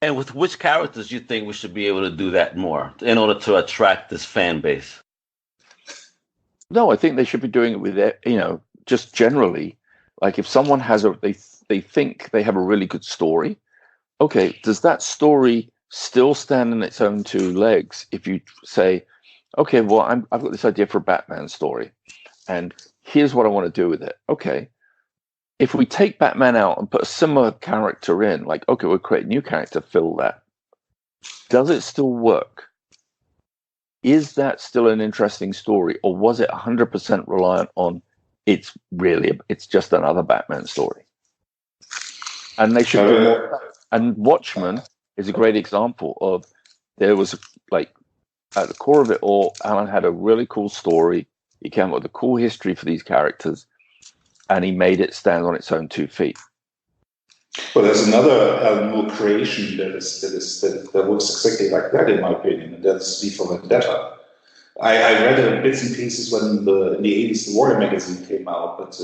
And with which characters do you think we should be able to do that more in order to attract this fan base? No, I think they should be doing it with just generally. Like, if someone has they think they have a really good story, okay, does that story still stand on its own two legs if you say, okay, well, I've got this idea for a Batman story, and here's what I want to do with it. Okay, if we take Batman out and put a similar character in, like, okay, we'll create a new character, fill that. Does it still work? Is that still an interesting story, or was it 100% reliant on it's just another Batman story? And they should do more. And Watchmen is a great example of, there was, like, at the core of it all, Alan had a really cool story. He came up with a cool history for these characters, and he made it stand on its own 2 feet. Well, there's another Alan Moore creation that works exactly like that, in my opinion, and that's V for Vendetta. I read it in bits and pieces when in the 80s the Warrior magazine came out, but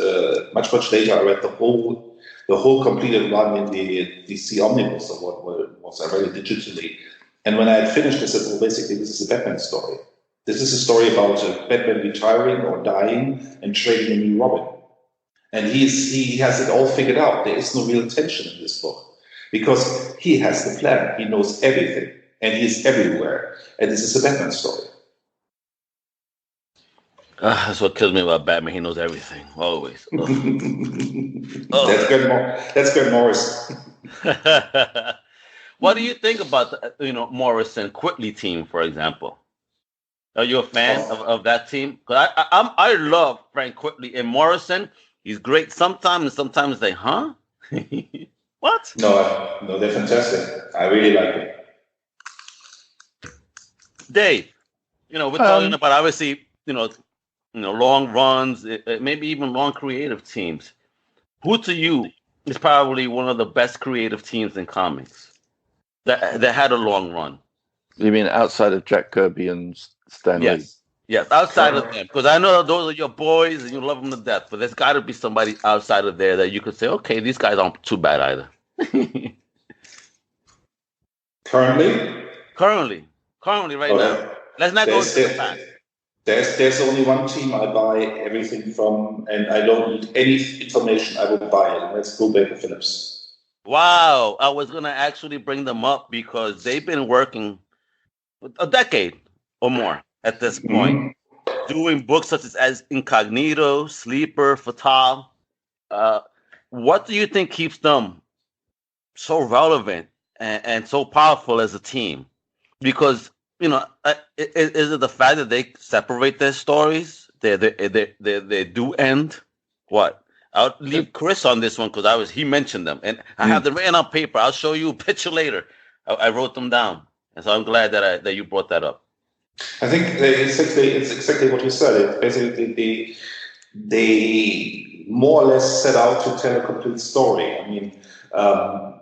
much later I read the whole completed run in the DC Omnibus, or what was I read it digitally. And when I had finished, I said, well, basically this is a Batman story. This is a story about Batman retiring or dying and trading a new Robin. And he has it all figured out. There is no real tension in this book because he has the plan. He knows everything and he's everywhere. And this is a Batman story. That's what kills me about Batman. He knows everything, always. That's good, Morris. What do you think about Morrison Quickly team, for example? Are you a fan of that team? Because I love Frank Quickly and Morrison. He's great sometimes, and sometimes they, what? No, they're fantastic. I really like it. Dave, we're talking about obviously, long runs, maybe even long creative teams. Who to you is probably one of the best creative teams in comics that had a long run? You mean outside of Jack Kirby and Stan Lee? Yes, outside of them. Because I know those are your boys and you love them to death, but there's got to be somebody outside of there that you could say, okay, these guys aren't too bad either. Currently, right now. Let's not go into the past. There's only one team I buy everything from, and I don't need any information. I will buy it. And that's Brubaker Phillips. Wow, I was gonna actually bring them up because they've been working a decade or more at this point, doing books such as Incognito, Sleeper, Fatal. What do you think keeps them so relevant and so powerful as a team? Because is it the fact that they separate their stories? They do end. What? I'll leave Chris on this one because he mentioned them, and I have them written on paper. I'll show you a picture later. I wrote them down, and so I'm glad that you brought that up. I think it's exactly what you said. It's basically they more or less set out to tell a complete story. I mean, how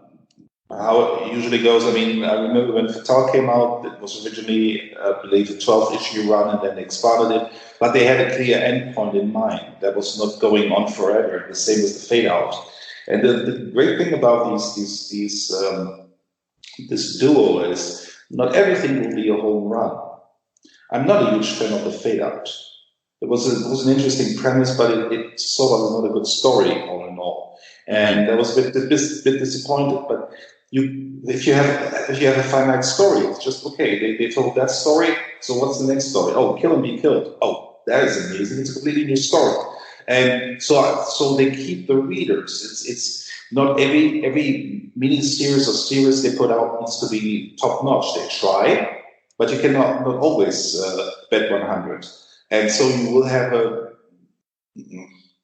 it usually goes. I mean, I remember when Fatal came out, it was originally, I believe, a 12-issue run, and then they expanded it. But they had a clear endpoint in mind that was not going on forever. The same as the Fade Out. And the great thing about this duo is not everything will be a home run. I'm not a huge fan of the Fade Out. It was an interesting premise, but it sort of was not a good story all in all. And I was a bit disappointed. But if you have a finite story, it's just okay. They told that story, so what's the next story? Oh, Kill and Be Killed. Oh, that is amazing. It's a completely new story. And so they keep the readers. It's not every mini series or series they put out needs to be top notch. They try, but you cannot not always bet 100. And so you will have a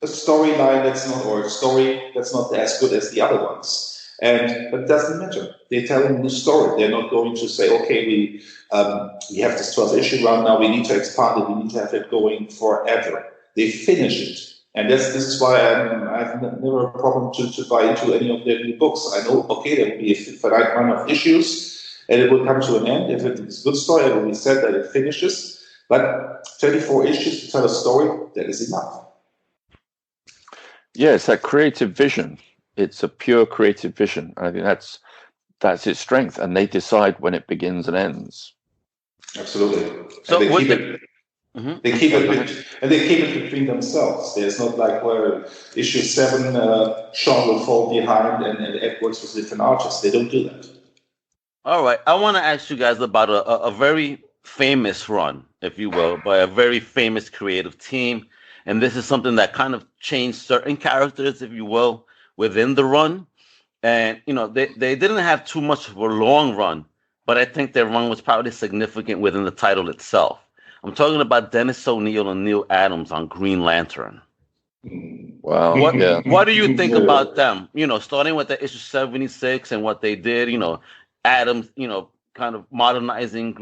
storyline a story that's not as good as the other ones. But it doesn't matter. They tell a new story. They're not going to say, okay, we have this 12-issue run now. We need to expand it. We need to have it going forever. They finish it, and this is why I have never a problem to buy into any of their new books. I know, okay, there will be a finite run of issues, and it will come to an end. If it is a good story, it will be said that it finishes. But 34 issues to tell a story, that is enough. Yeah, it's that creative vision. It's a pure creative vision. I think that's its strength, and they decide when it begins and ends. Absolutely. So they keep it between themselves. There's not like where issue 7 Sean will fall behind and Ed works with different artists. They don't do that. All right, I want to ask you guys about a very famous run, if you will, by a very famous creative team, and this is something that kind of changed certain characters, if you will, within the run. And they didn't have too much of a long run, but I think their run was probably significant within the title itself. I'm talking about Dennis O'Neil and Neil Adams on Green Lantern. Wow. What do you think about them? Starting with the issue 76 and what they did, Adams, kind of modernizing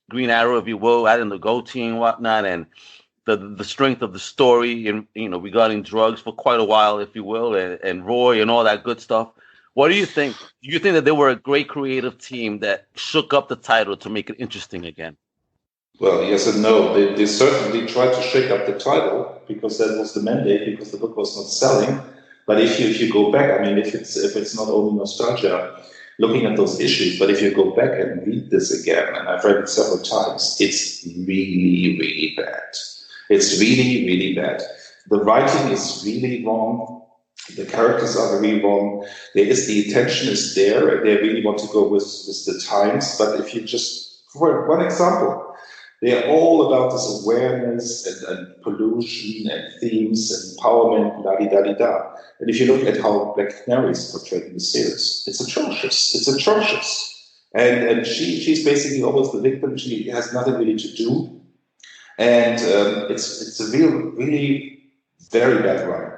Green Arrow, if you will, adding the goatee and whatnot, and the strength of the story and regarding drugs for quite a while, if you will, and Roy and all that good stuff. What do you think? Do you think that they were a great creative team that shook up the title to make it interesting again? Well, yes and no. They certainly tried to shake up the title because that was the mandate, because the book was not selling. But if you go back, I mean, if it's not only nostalgia, looking at those issues, but if you go back and read this again, and I've read it several times, it's really, really bad. It's really, really bad. The writing is really wrong. The characters are very wrong. The intention is there, and they really want to go with the times. But if you just, for one example, they are all about this awareness and pollution and themes and empowerment, da da da da. And if you look at how Black Canary is portrayed in the series, it's atrocious. It's atrocious. And she's basically almost the victim. She has nothing really to do. And it's a really very bad run.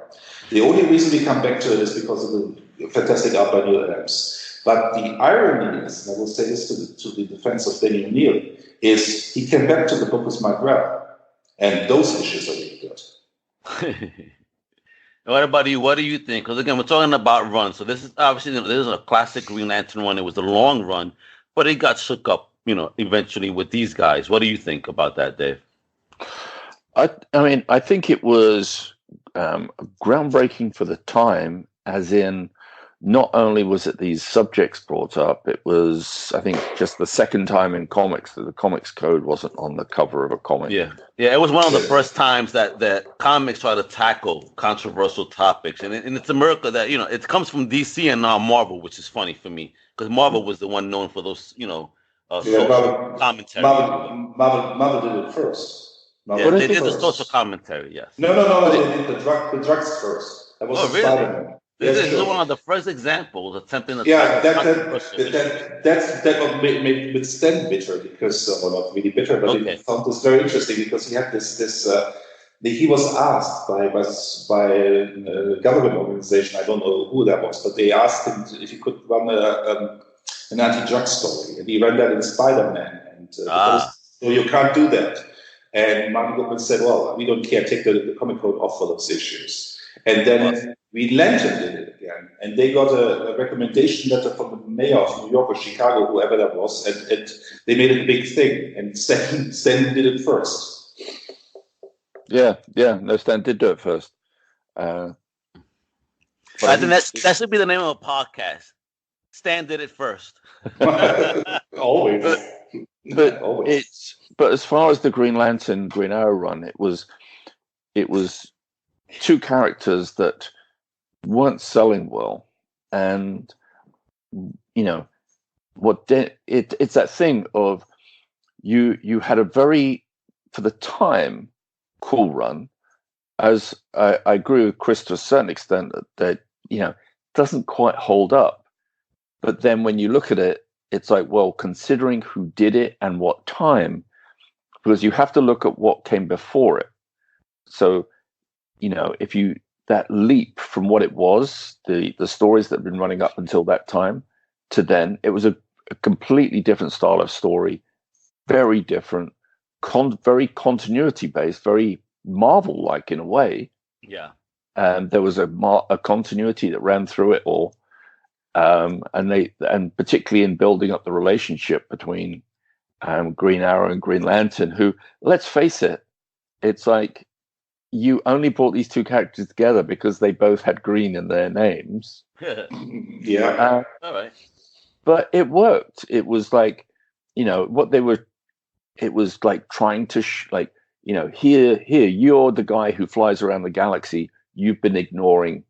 The only reason we come back to it is because of the fantastic art by Neil Adams. But the irony is, and I will say this to the defense of Daniel Neal, is he came back to the book with Mike Grell, and those issues are really good. What about you? What do you think? Because again, we're talking about runs. So this is obviously this is a classic Green Lantern run. It was a long run, but it got shook up, eventually with these guys. What do you think about that, Dave? I mean, I think it was groundbreaking for the time, as in, not only was it these subjects brought up, it was, I think, just the second time in comics that the comics code wasn't on the cover of a comic. Yeah, it was one of the first times that comics try to tackle controversial topics, and it's a miracle that it comes from DC and not Marvel, which is funny for me because Marvel was the one known for those social commentary. Marvel did it first. They did the social commentary. Yes. No. They did the drugs first. That was really? Spider-Man. This is one of the first examples attempting to. Yeah, that made with Stan bitter because, well, not really bitter, but he found this very interesting because he had he was asked by a government organization, I don't know who that was, but they asked him if he could run an anti-drug story, and he ran that in Spider-Man, and so you can't do that. And Martin Goodman said, well, we don't care, take the comic code off for those issues. And then Green Lantern did it again. And they got a recommendation letter from the mayor of New York or Chicago, whoever that was, and they made it a big thing. And Stan did it first. Yeah. No, Stan did do it first. I think that should be the name of a podcast. Stan did it first. Always. But as far as the Green Lantern, Green Arrow run, it was two characters that weren't selling well, and it's that thing of you had a very, for the time, cool run. As I agree with Chris to a certain extent that doesn't quite hold up, but then when you look at it, it's like, well, considering who did it and what time, because you have to look at what came before it. So, if that leap from what it was, the stories that have been running up until that time to then, it was a completely different style of story, very different, very continuity based, very Marvel-like in a way. Yeah. And there was a continuity that ran through it all. And particularly in building up the relationship between Green Arrow and Green Lantern, who, let's face it, it's like you only brought these two characters together because they both had green in their names. Yeah. All right. But it worked. It was like, what they were. It was like trying to here, you're the guy who flies around the galaxy. You've been ignoring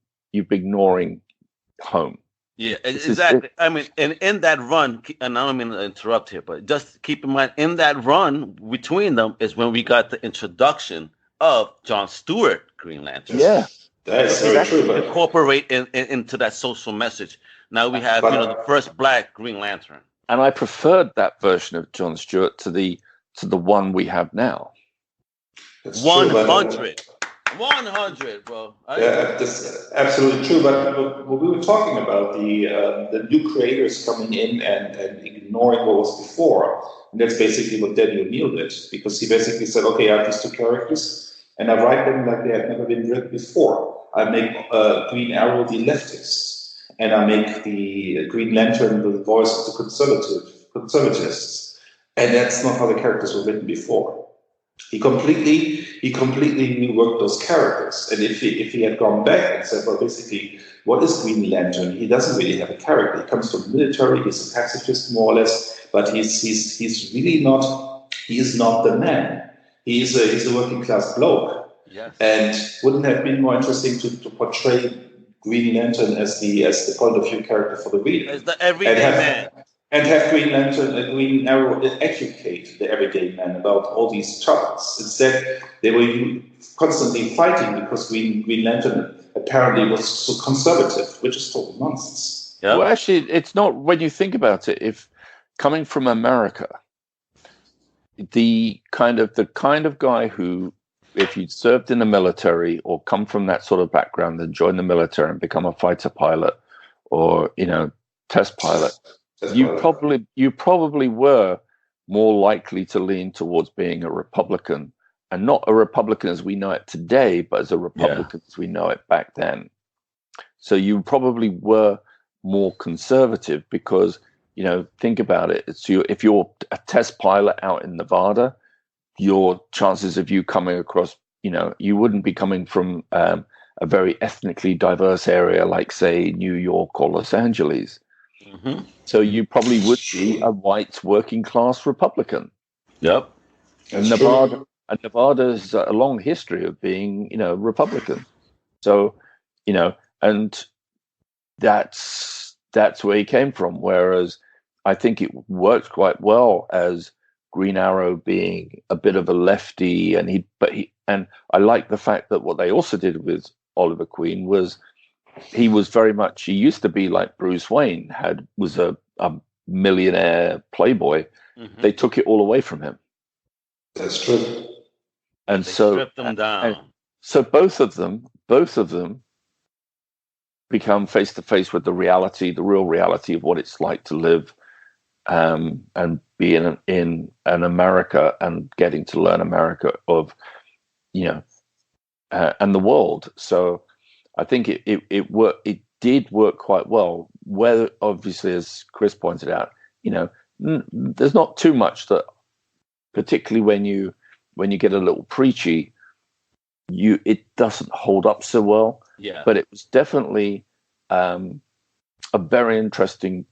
home. Yeah, exactly. I mean, and in that run, and I don't mean to interrupt here, but just keep in mind, in that run between them is when we got the introduction of John Stewart Green Lantern. Yeah, that's very true. Incorporate into that social message. Now we have, the first Black Green Lantern. And I preferred that version of John Stewart to the one we have now. 100. 100, bro. Yeah, that's absolutely true. But what we were talking about, the new creators coming in and ignoring what was before, and that's basically what Daniel Neal did, because he basically said, okay, I have these two characters, and I write them like they had never been written before. I make Green Arrow the leftist, and I make the Green Lantern the voice of the conservatists. And that's not how the characters were written before. He completely reworked those characters. And if he had gone back and said, well, basically, what is Green Lantern? He doesn't really have a character. He comes from the military. He's a pacifist, more or less, but he's really not. He is not the man. He's a working class bloke. Yes. And wouldn't have been more interesting to portray Green Lantern as the point of view character for the reader, as the everyday man. And have Green Lantern and Green Arrow educate the everyday man about all these topics. Instead, they were constantly fighting because Green Lantern apparently was so conservative, which is total nonsense. Yep. Well, actually, it's not when you think about it. If coming from America, the kind of guy who, if you'd served in the military or come from that sort of background and join the military and become a fighter pilot or test pilot. You probably were more likely to lean towards being a Republican, and not a Republican as we know it today, but as a Republican as we know it back then. So you probably were more conservative because, think about it. If you're a test pilot out in Nevada, your chances of you coming across, you wouldn't be coming from a very ethnically diverse area like, say, New York or Los Angeles. Mm-hmm. So you probably would be a white working class Republican. Yep. And Nevada's a long history of being, Republican. So, and that's where he came from. Whereas I think it worked quite well as Green Arrow being a bit of a lefty, and I like the fact that what they also did with Oliver Queen was he used to be like Bruce Wayne, was a millionaire playboy. Mm-hmm. They took it all away from him. That's true. And they so stripped them down. So both of them become face to face with the real reality of what it's like to live and be in an America and getting to learn America of, and the world. So I think it worked. It did work quite well. Where obviously, as Chris pointed out, there's not too much that, particularly when you get a little preachy, it doesn't hold up so well. Yeah. But it was definitely a very interesting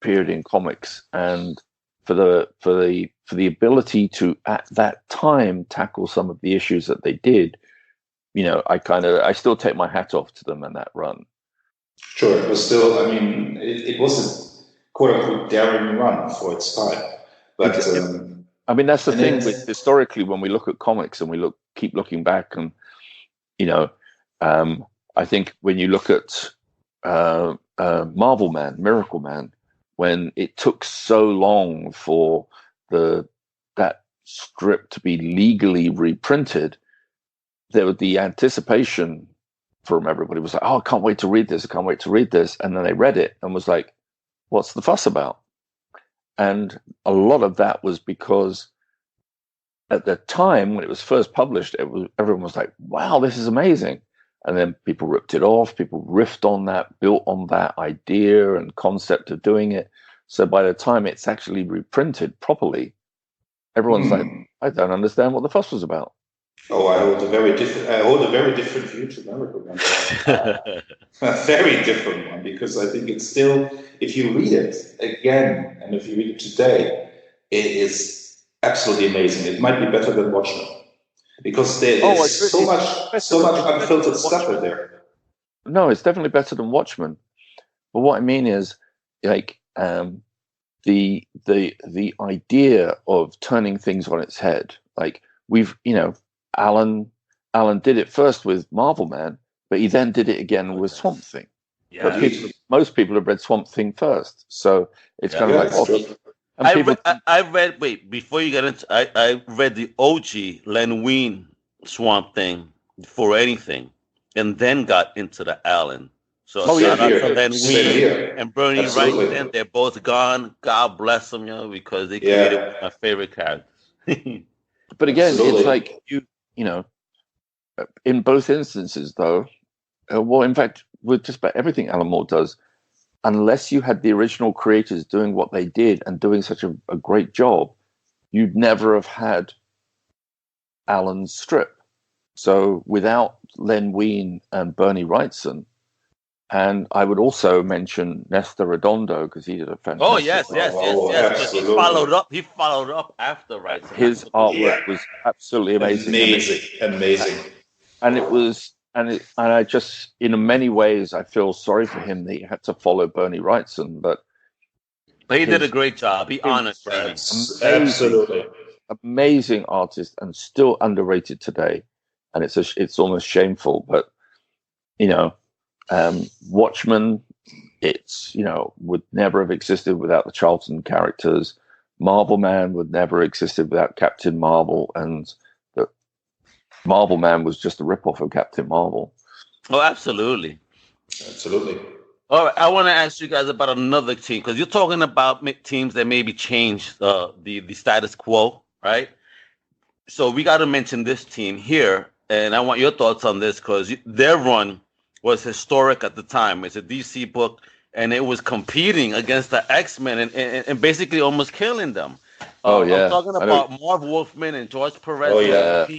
period in comics, and for the ability to at that time tackle some of the issues that they did. I still take my hat off to them in that run. Sure, it was still. I mean, it was a quote unquote daring run for its time. But that's the thing with historically when we look at comics and we keep looking back, and I think when you look at Marvel Man, Miracle Man, when it took so long for that strip to be legally reprinted. There was the anticipation from everybody was like, oh, I can't wait to read this. I can't wait to read this. And then they read it and was like, what's the fuss about? And a lot of that was because at the time when it was first published, everyone was like, wow, this is amazing. And then people ripped it off. People riffed on that, built on that idea and concept of doing it. So by the time it's actually reprinted properly, everyone's like, I don't understand what the fuss was about. Oh, I hold a very different view to Miracle Man. A very different one, because I think it's still, if you read it again and if you read it today, it is absolutely amazing. It might be better than Watchmen, because there is so much unfiltered stuff in there. No, it's definitely better than Watchmen. But what I mean is, like, the idea of turning things on its head, like Alan did it first with Marvel Man, but he then did it again with Swamp Thing. Yeah. But most people have read Swamp Thing first, so it's kind of like. I read. Wait, before you get into, I read the OG Len Wein Swamp Thing before anything, and then got into the Alan. So shout out to Len Wein and Bernie Wright. Then they're both gone. God bless them, because they created my favorite characters. But again, it's like in both instances, though. Well, in fact, with just about everything Alan Moore does, unless you had the original creators doing what they did and doing such a great job, you'd never have had Alan's strip. So without Len Wein and Bernie Wrightson, and I would also mention Nestor Redondo because he did a fantastic. Oh yes. Because he followed up after Wrightson. His artwork was absolutely amazing. Amazing. And it was, and I just, in many ways, I feel sorry for him that he had to follow Bernie Wrightson, but he did a great job. Be honest, Bernie. Absolutely amazing artist and still underrated today. And it's almost shameful, but Watchmen, it's would never have existed without the Charlton characters. Marvel Man would never have existed without Captain Marvel, and the Marvel Man was just a ripoff of Captain Marvel. Oh, absolutely. All right, I want to ask you guys about another team because you're talking about teams that maybe changed the status quo, right? So we got to mention this team here, and I want your thoughts on this because their run was historic at the time. It's a DC book, and it was competing against the X-Men and basically almost killing them. I'm talking about Marv Wolfman and George Perez,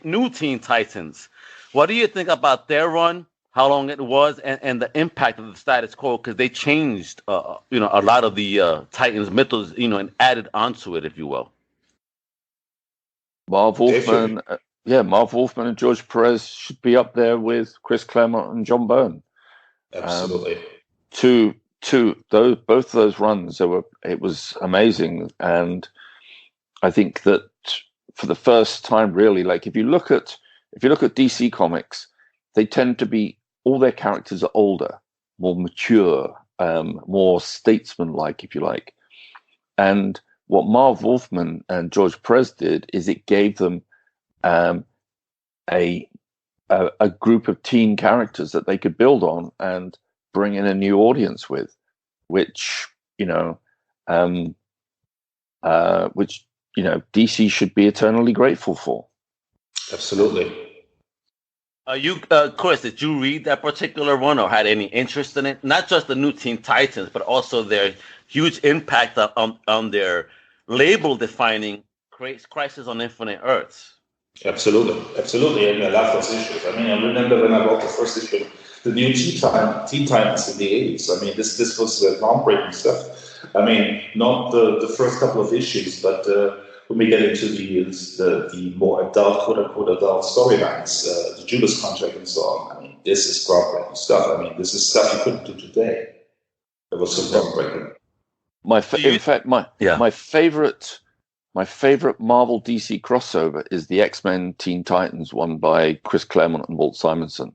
New Teen Titans. What do you think about their run, how long it was, and the impact of the status quo? Because they changed, a lot of the Titans mythos, and added onto it, if you will. Marv Wolfman and George Perez should be up there with Chris Claremont and John Byrne. Absolutely. Both of those runs, it was amazing, and I think that for the first time, really, like if you look at DC Comics, they tend to be, all their characters are older, more mature, more statesman-like, if you like. And what Marv Wolfman and George Perez did is it gave them a group of teen characters that they could build on and bring in a new audience with, which DC should be eternally grateful for. Absolutely. Chris, did you read that particular one or had any interest in it? Not just the New Teen Titans, but also their huge impact on their label-defining Crisis on Infinite Earths. Absolutely. And I love those issues. I remember when I wrote the first issue, the new Teen Titans in the 80s. This was groundbreaking stuff. Not the first couple of issues, but when we get into the more adult, quote-unquote, adult storylines, the Judas Contract and so on, this is groundbreaking stuff. This is stuff you couldn't do today. It was so groundbreaking. My favorite Marvel DC crossover is the X-Men Teen Titans one by Chris Claremont and Walt Simonson.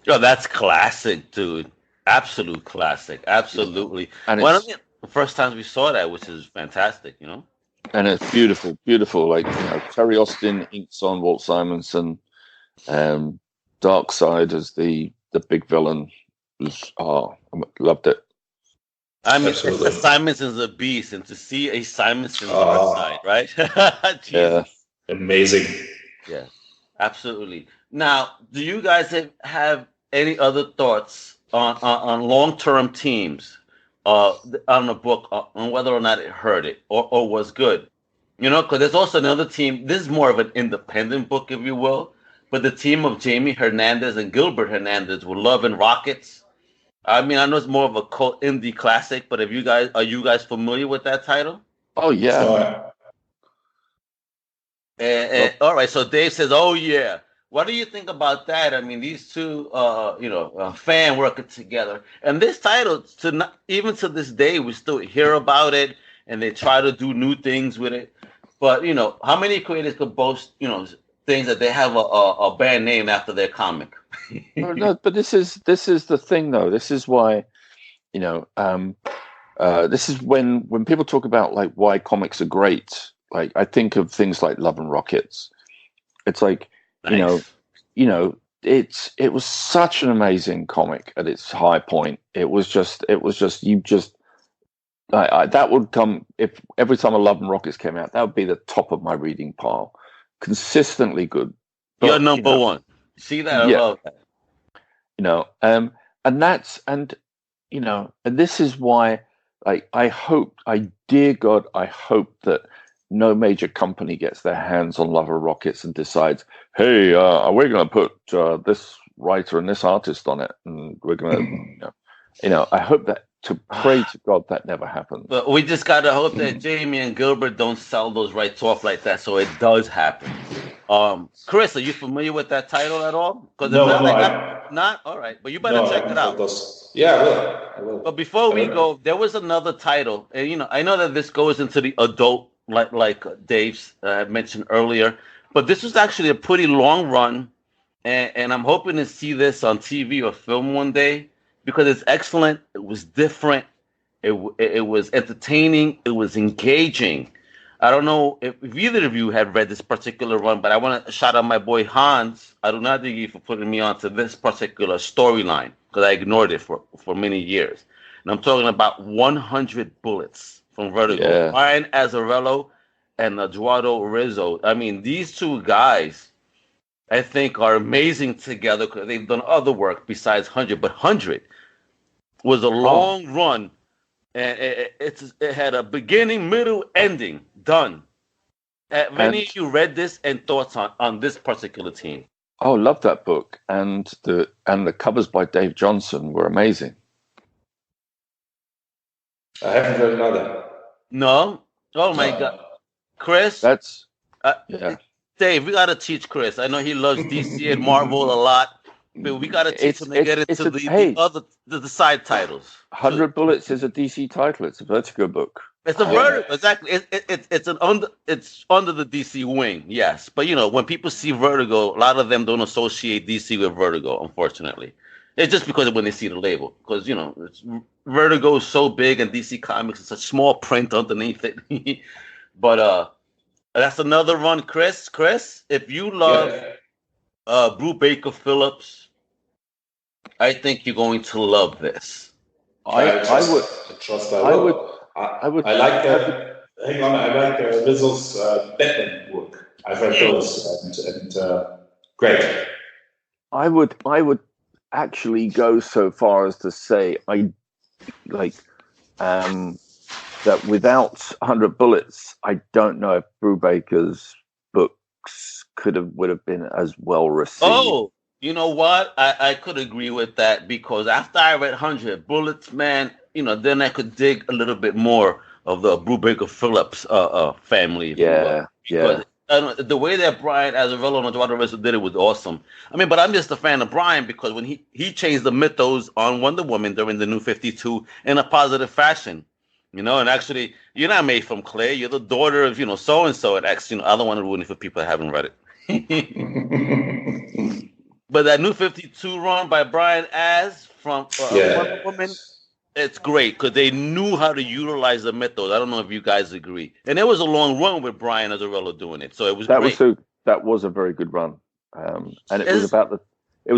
Oh, that's classic, dude. Absolute classic. Absolutely. And the first time we saw that, which is fantastic, And it's beautiful. Like, Terry Austin inks on Walt Simonson. Darkseid as the big villain I loved it. Absolutely. Simonson's a beast, and to see a Simonson Darkseid, right? Yeah, amazing. Yeah, absolutely. Now, do you guys have any other thoughts on long-term teams on the book, on whether or not it hurt it or was good? Because there's also another team. This is more of an independent book, if you will, but the team of Jamie Hernandez and Gilbert Hernandez with Love and Rockets. I know it's more of a cult indie classic, but are you guys familiar with that title? Oh yeah. All right. So Dave says, "Oh yeah." What do you think about that? These two, fan working together, and this title, even to this day, we still hear about it, and they try to do new things with it. But how many creators could boast, things that they have a band named after their comic? No, but this is the thing, though. This is why, this is when people talk about like why comics are great. Like I think of things like Love and Rockets. It's like nice. It was such an amazing comic at its high point. It was just that would come if every time a Love and Rockets came out, that would be the top of my reading pile. Consistently good. But, you're number one. See that? I love that. and this is why, like, dear God, I hope that no major company gets their hands on Love of Rockets and decides, hey, we're going to put this writer and this artist on it, and we're going to, I hope that, to pray to God, that never happens. But we just gotta hope that Jamie and Gilbert don't sell those rights off like that, so it does happen. Chris, are you familiar with that title at all? Because not all right, but you better check it out. Yeah, I will. But before we go, there was another title, and I know that this goes into the adult, like Dave mentioned earlier, but this was actually a pretty long run, and I'm hoping to see this on TV or film one day because it's excellent. It was different. It was entertaining. It was engaging. I don't know if either of you had read this particular one, but I want to shout out my boy Hans Arunadigi for putting me onto this particular storyline because I ignored it for many years. And I'm talking about 100 Bullets from Vertigo. Yeah. Brian Azzarello and Eduardo Rizzo. I mean, these two guys, I think, are amazing together because they've done other work besides 100. But 100 was a long run. And it had a beginning, middle, ending. Done. Many of you read this and thoughts on this particular team? Oh, love that book. And the covers by Dave Johnson were amazing. I haven't read another. No? Oh, my God. Chris? That's... yeah. Dave, we got to teach Chris. I know he loves DC and Marvel a lot. But we got to teach him to get into the side titles. 100 Bullets is a DC title. It's a Vertigo book. It's a Vertigo, exactly. It's under the DC wing, yes. But when people see Vertigo, a lot of them don't associate DC with Vertigo. Unfortunately, it's just because when they see the label. Because Vertigo is so big and DC Comics is such small print underneath it. But that's another run, Chris. Chris, if you love Brubaker Phillips, I think you're going to love this. I like Rizzo's Batman work. I've read those and great. I would actually go so far as to say that without 100 Bullets, I don't know if Brubaker's books would have been as well received. Oh, you know what? I could agree with that because after I read 100 Bullets, man, then I could dig a little bit more of the Brubaker Phillips family. Yeah. The way that Brian Azzarello and Eduardo Rizzo did it was awesome. I mean, but I'm just a fan of Brian because when he changed the mythos on Wonder Woman during the New 52 in a positive fashion. And actually, you're not made from clay. You're the daughter of, so-and-so at X. I don't want to ruin it for people that haven't read it. But that New 52 run by Brian Az from Wonder Woman, it's great because they knew how to utilize the mythos. I don't know if you guys agree. And it was a long run with Brian Azzarello doing it, so it was great. That was a very good run, and it was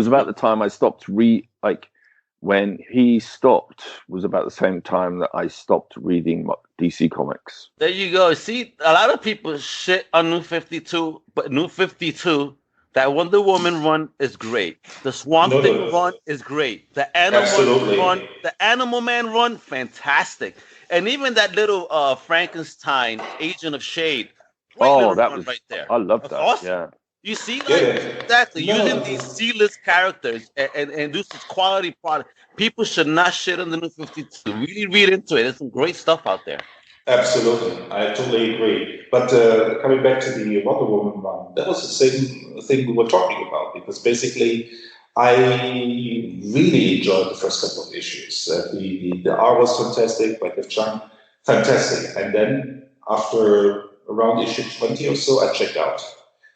about the time I stopped when he stopped was about the same time that I stopped reading DC Comics. There you go. See, a lot of people shit on New 52, but New 52. That Wonder Woman run is great. The Swamp Thing run is great. The Animal Man run, fantastic. And even that little Frankenstein, Agent of Shade. That was right there. I love that. Awesome. Yeah. You see, exactly. Using these C-list characters and do some quality product. People should not shit on the New 52. Really read into it. There's some great stuff out there. Absolutely, I totally agree. But coming back to the Wonder Woman run, that was the same thing we were talking about because basically I really enjoyed the first couple of issues. The art was fantastic, by Def Chung, fantastic. And then after around issue 20 or so, I checked out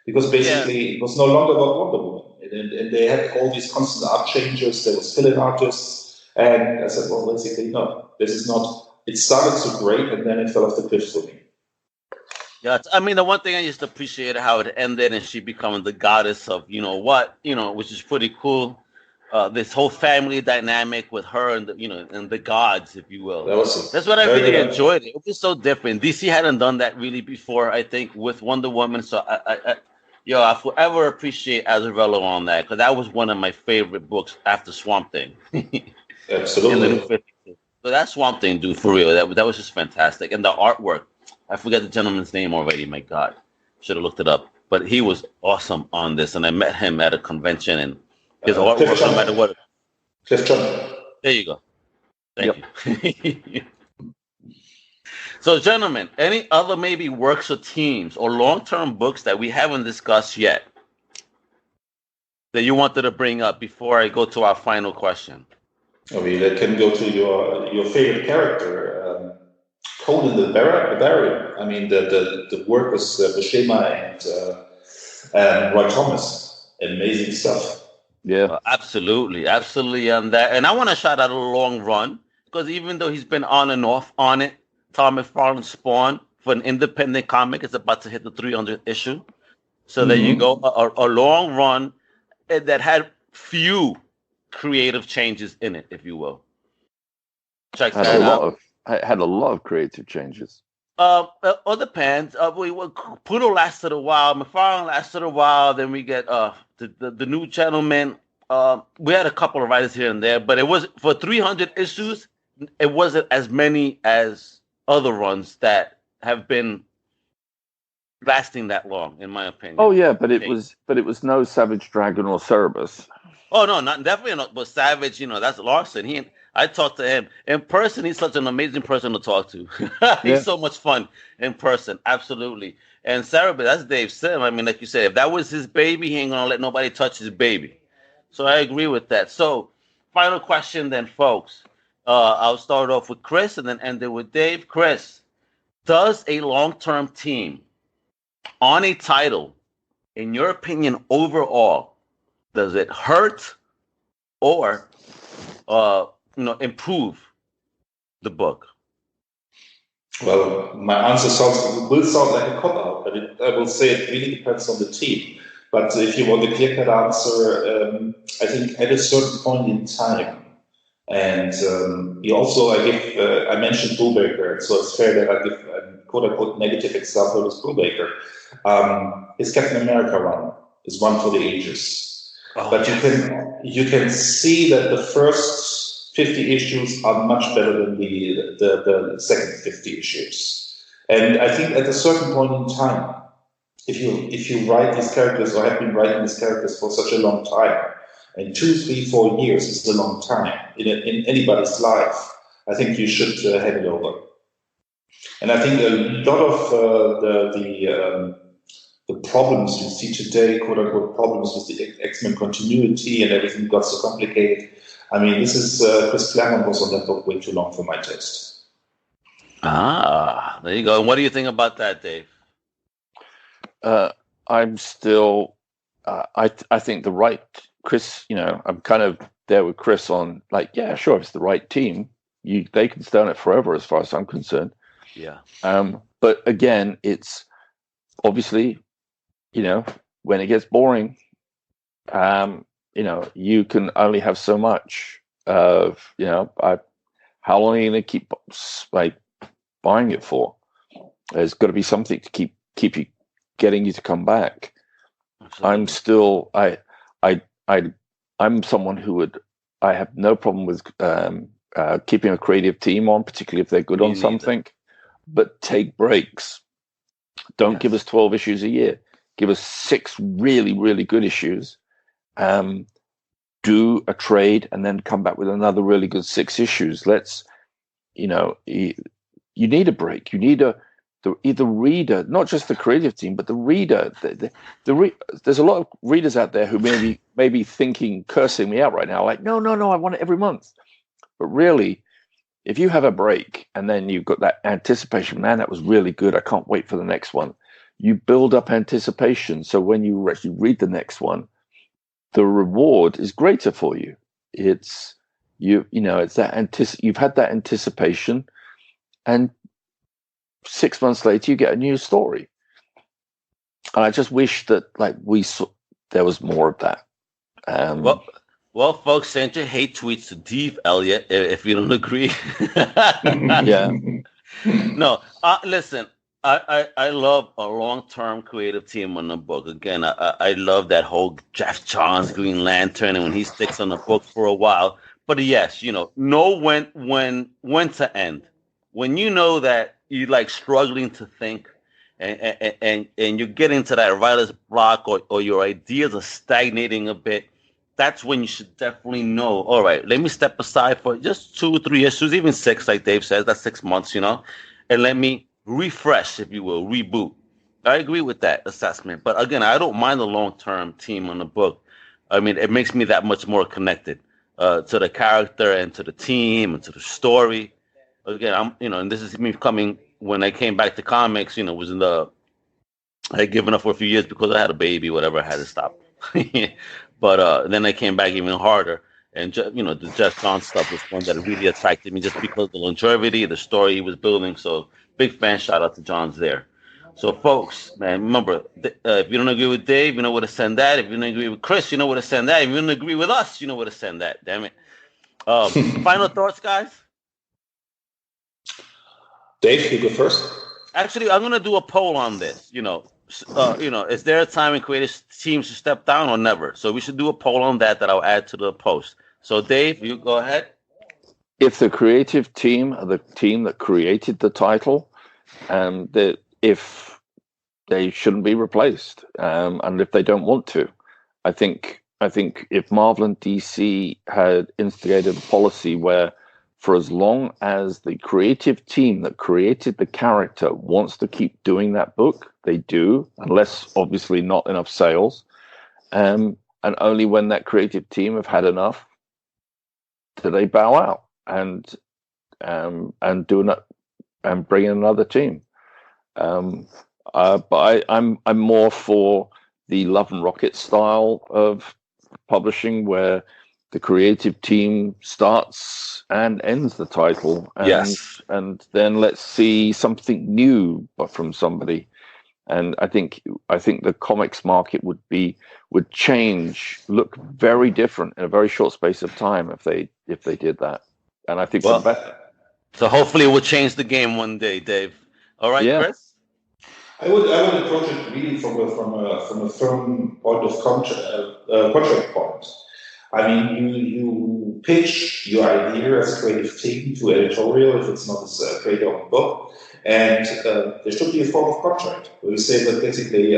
because basically it was no longer about Wonder Woman. And they had all these constant art changes. There was fill-in artists. And I said, well, basically, no, this is not... It started so great, and then it fell off the cliff for me. Yeah, I mean, the one thing I used to appreciate how it ended, and she becoming the goddess of which is pretty cool. This whole family dynamic with her and the gods, if you will. That's what I really enjoyed. It was so different. DC hadn't done that really before, I think, with Wonder Woman. So Yo, I forever appreciate Azzarello on that because that was one of my favorite books after Swamp Thing. In the New Absolutely. 52. So that Swamp Thing, dude, for real, that was just fantastic. And the artwork, I forget the gentleman's name already. My God, should have looked it up. But he was awesome on this, and I met him at a convention, and his artwork, no matter what. Cliff John. There you go. Thank you. So, gentlemen, any other maybe works or teams or long-term books that we haven't discussed yet that you wanted to bring up before I go to our final question? I mean, that can go to your favorite character, Conan the Barbarian. I mean, the work with Buscema and Roy Thomas. Amazing stuff. Yeah, Absolutely on that. And I want to shout out a long run because even though he's been on and off on it, Tom McFarlane's Spawn for an independent comic is about to hit the 300th issue. So there you go, a long run that had few creative changes in it, if you will. Check that out. Had a lot of creative changes. It depends. Pudo lasted a while. McFarlane lasted a while. Then we get the new gentleman. We had a couple of writers here and there, but it was for 300 issues. It wasn't as many as other runs that have been lasting that long, in my opinion. Oh yeah, but it was no Savage Dragon or Cerebus. Oh no, definitely not. But Savage, that's Larson. I talked to him in person. He's such an amazing person to talk to. He's so much fun in person, absolutely. And Cerebus, that's Dave Sim. I mean, like you said, if that was his baby, he ain't gonna let nobody touch his baby. So I agree with that. So, final question then, folks. I'll start off with Chris and then end it with Dave. Chris, does a long-term team on a title, in your opinion, overall, does it hurt or improve the book? Well, my answer will sound like a cop-out, but I will say it really depends on the team. But if you want a clear-cut answer, I think at a certain point in time, and I mentioned Brubaker, so it's fair that I give a quote-unquote negative example with Brubaker. His Captain America run is one for the ages. But you can see that the first 50 issues are much better than the second 50 issues. And I think at a certain point in time, if you write these characters or have been writing these characters for such a long time, and 2, 3, 4 years is a long time in anybody's life, I think you should hand it over. And I think a lot of the problems you see today, quote-unquote problems with the X-Men continuity and everything got so complicated. I mean, this is Chris Claremont was on that book way too long for my taste. There you go. And what do you think about that, Dave? I'm still, I think the right Chris, I'm kind of there with Chris on like, yeah, sure, if it's the right team, they can stay on it forever as far as I'm concerned. Yeah. But again, it's obviously, when it gets boring, you can only have so much of, how long are you going to keep like buying it for? There's got to be something to keep you getting you to come back. Absolutely. I'm someone who I have no problem with keeping a creative team on, particularly if they're good on something, but take breaks. Don't give us 12 issues a year. Give us 6 really, really good issues. Do a trade and then come back with another really good 6 issues. You need a break. You need the reader, not just the creative team, but the reader. There's a lot of readers out there who may be thinking, cursing me out right now, like, no, I want it every month. But really, if you have a break and then you've got that anticipation, man, that was really good, I can't wait for the next one. You build up anticipation, so when you actually read the next one, the reward is greater for you. It's it's that you've had that anticipation, and 6 months later you get a new story. And I just wish that there was more of that. Well, folks, send your hate tweets to Dave Elliott if you don't agree. Yeah. No, listen. I love a long-term creative team on the book. Again, I love that whole Jeff Johns Green Lantern and when he sticks on the book for a while. But yes, know when to end. When you know that you're like struggling to think and you're getting to that writer's block or your ideas are stagnating a bit, that's when you should definitely know, all right, let me step aside for just 2 or 3 issues, even 6, like Dave says, that's 6 months, and let me refresh, if you will, reboot. I agree with that assessment. But again, I don't mind the long-term team on the book. I mean, it makes me that much more connected to the character and to the team and to the story. Again, and this is me coming when I came back to comics, was I had given up for a few years because I had a baby, whatever, I had to stop. But then I came back even harder. And, the Jeff Johns stuff was one that really attracted me just because of the longevity, the story he was building. So big fan, shout out to Johns there. So, folks, man, remember, if you don't agree with Dave, you know where to send that. If you don't agree with Chris, you know where to send that. If you don't agree with us, you know where to send that. Damn it. Final thoughts, guys? Dave, you go first. Actually, I'm going to do a poll on this. Is there a time when creative teams should step down or never? So we should do a poll on that I'll add to the post. So, Dave, you go ahead. If the creative team are the team that created the title, that if they shouldn't be replaced, and if they don't want to, I think if Marvel and DC had instigated a policy where, for as long as the creative team that created the character wants to keep doing that book, they do, unless obviously not enough sales, and only when that creative team have had enough do they bow out and bring in another team. But I'm more for the Love and Rocket style of publishing, where the creative team starts and ends the title, and then let's see something new from somebody. And I think the comics market would look very different in a very short space of time if they did that. And I think so hopefully it will change the game one day, Dave. All right, yeah. Chris? I would approach it really from a firm point of contract point. I mean, you pitch your idea as a creative team to editorial if it's not as a creator of a book, and there should be a form of contract where you say that basically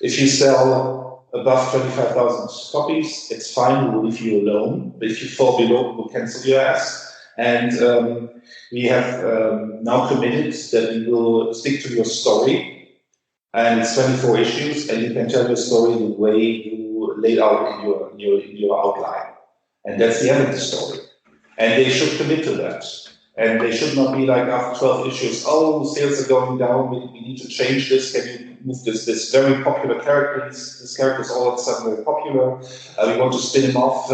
if you sell above 25,000 copies, it's fine, we'll leave you alone. But if you fall below, we'll cancel your ass. And we have now committed that we will stick to your story, and it's 24 issues, and you can tell your story the way you laid out in your outline, and that's the end of the story. And they should commit to that, and they should not be like after 12 issues, oh, sales are going down, we need to change this. Can you move this very popular character? This character is all of a sudden very popular. We want to spin him off.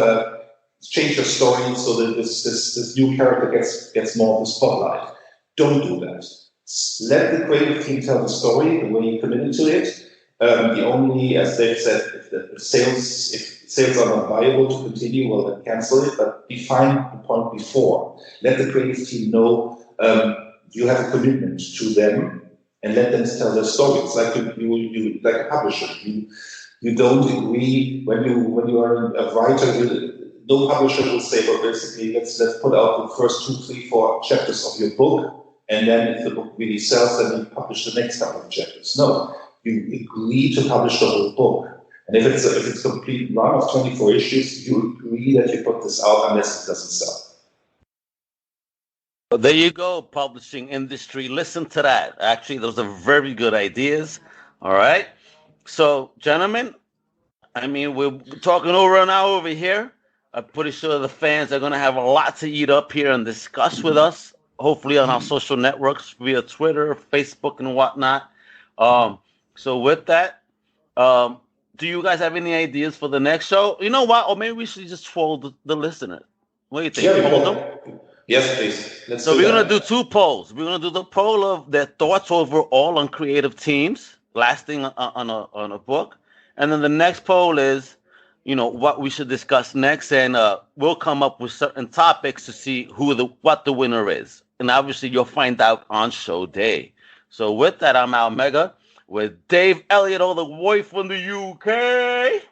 Change your story so that this new character gets more of the spotlight. Don't do that. Let the creative team tell the story the way you committed to it. The only, as Dave said, if sales are not viable to continue, well then cancel it. But define the point before. Let the creative team know you have a commitment to them, and let them tell their story. It's like you like a publisher. You don't agree when you are a writer. No publisher will say, well, basically, let's put out the first 2, 3, 4 chapters of your book, and then if the book really sells, then you publish the next couple of chapters. No, you agree to publish the whole book, and if it's a complete run of 24 issues, you agree that you put this out unless it doesn't sell. Well, there you go, publishing industry. Listen to that. Actually, those are very good ideas. All right, so gentlemen, I mean, we're talking over an hour over here. I'm pretty sure the fans are going to have a lot to eat up here and discuss with us, hopefully on our social networks via Twitter, Facebook, and whatnot. So with that, do you guys have any ideas for the next show? You know what? Or maybe we should just poll the listeners. What do you think? Yeah, yes, please. So we're going to do 2 polls. We're going to do the poll of their thoughts overall on creative teams lasting on a book. And then the next poll is, what we should discuss next, and we'll come up with certain topics to see what the winner is. And obviously, you'll find out on show day. So with that, I'm Al Mega with Dave Elliott all the way from the UK.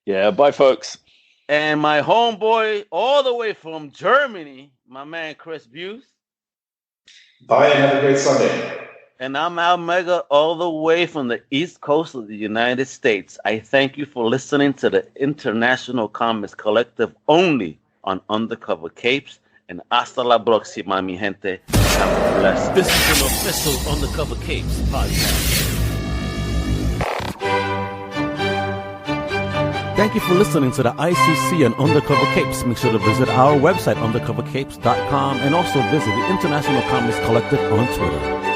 Yeah, bye, folks. And my homeboy all the way from Germany, my man Chris Buse. Bye and have a great Sunday. And I'm Al Mega all the way from the East Coast of the United States. I thank you for listening to the International Comics Collective only on Undercover Capes. And hasta la próxima, mi gente. Have a blessed. This is an official Undercover Capes podcast. Thank you for listening to the ICC and Undercover Capes. Make sure to visit our website, undercovercapes.com, and also visit the International Comics Collective on Twitter.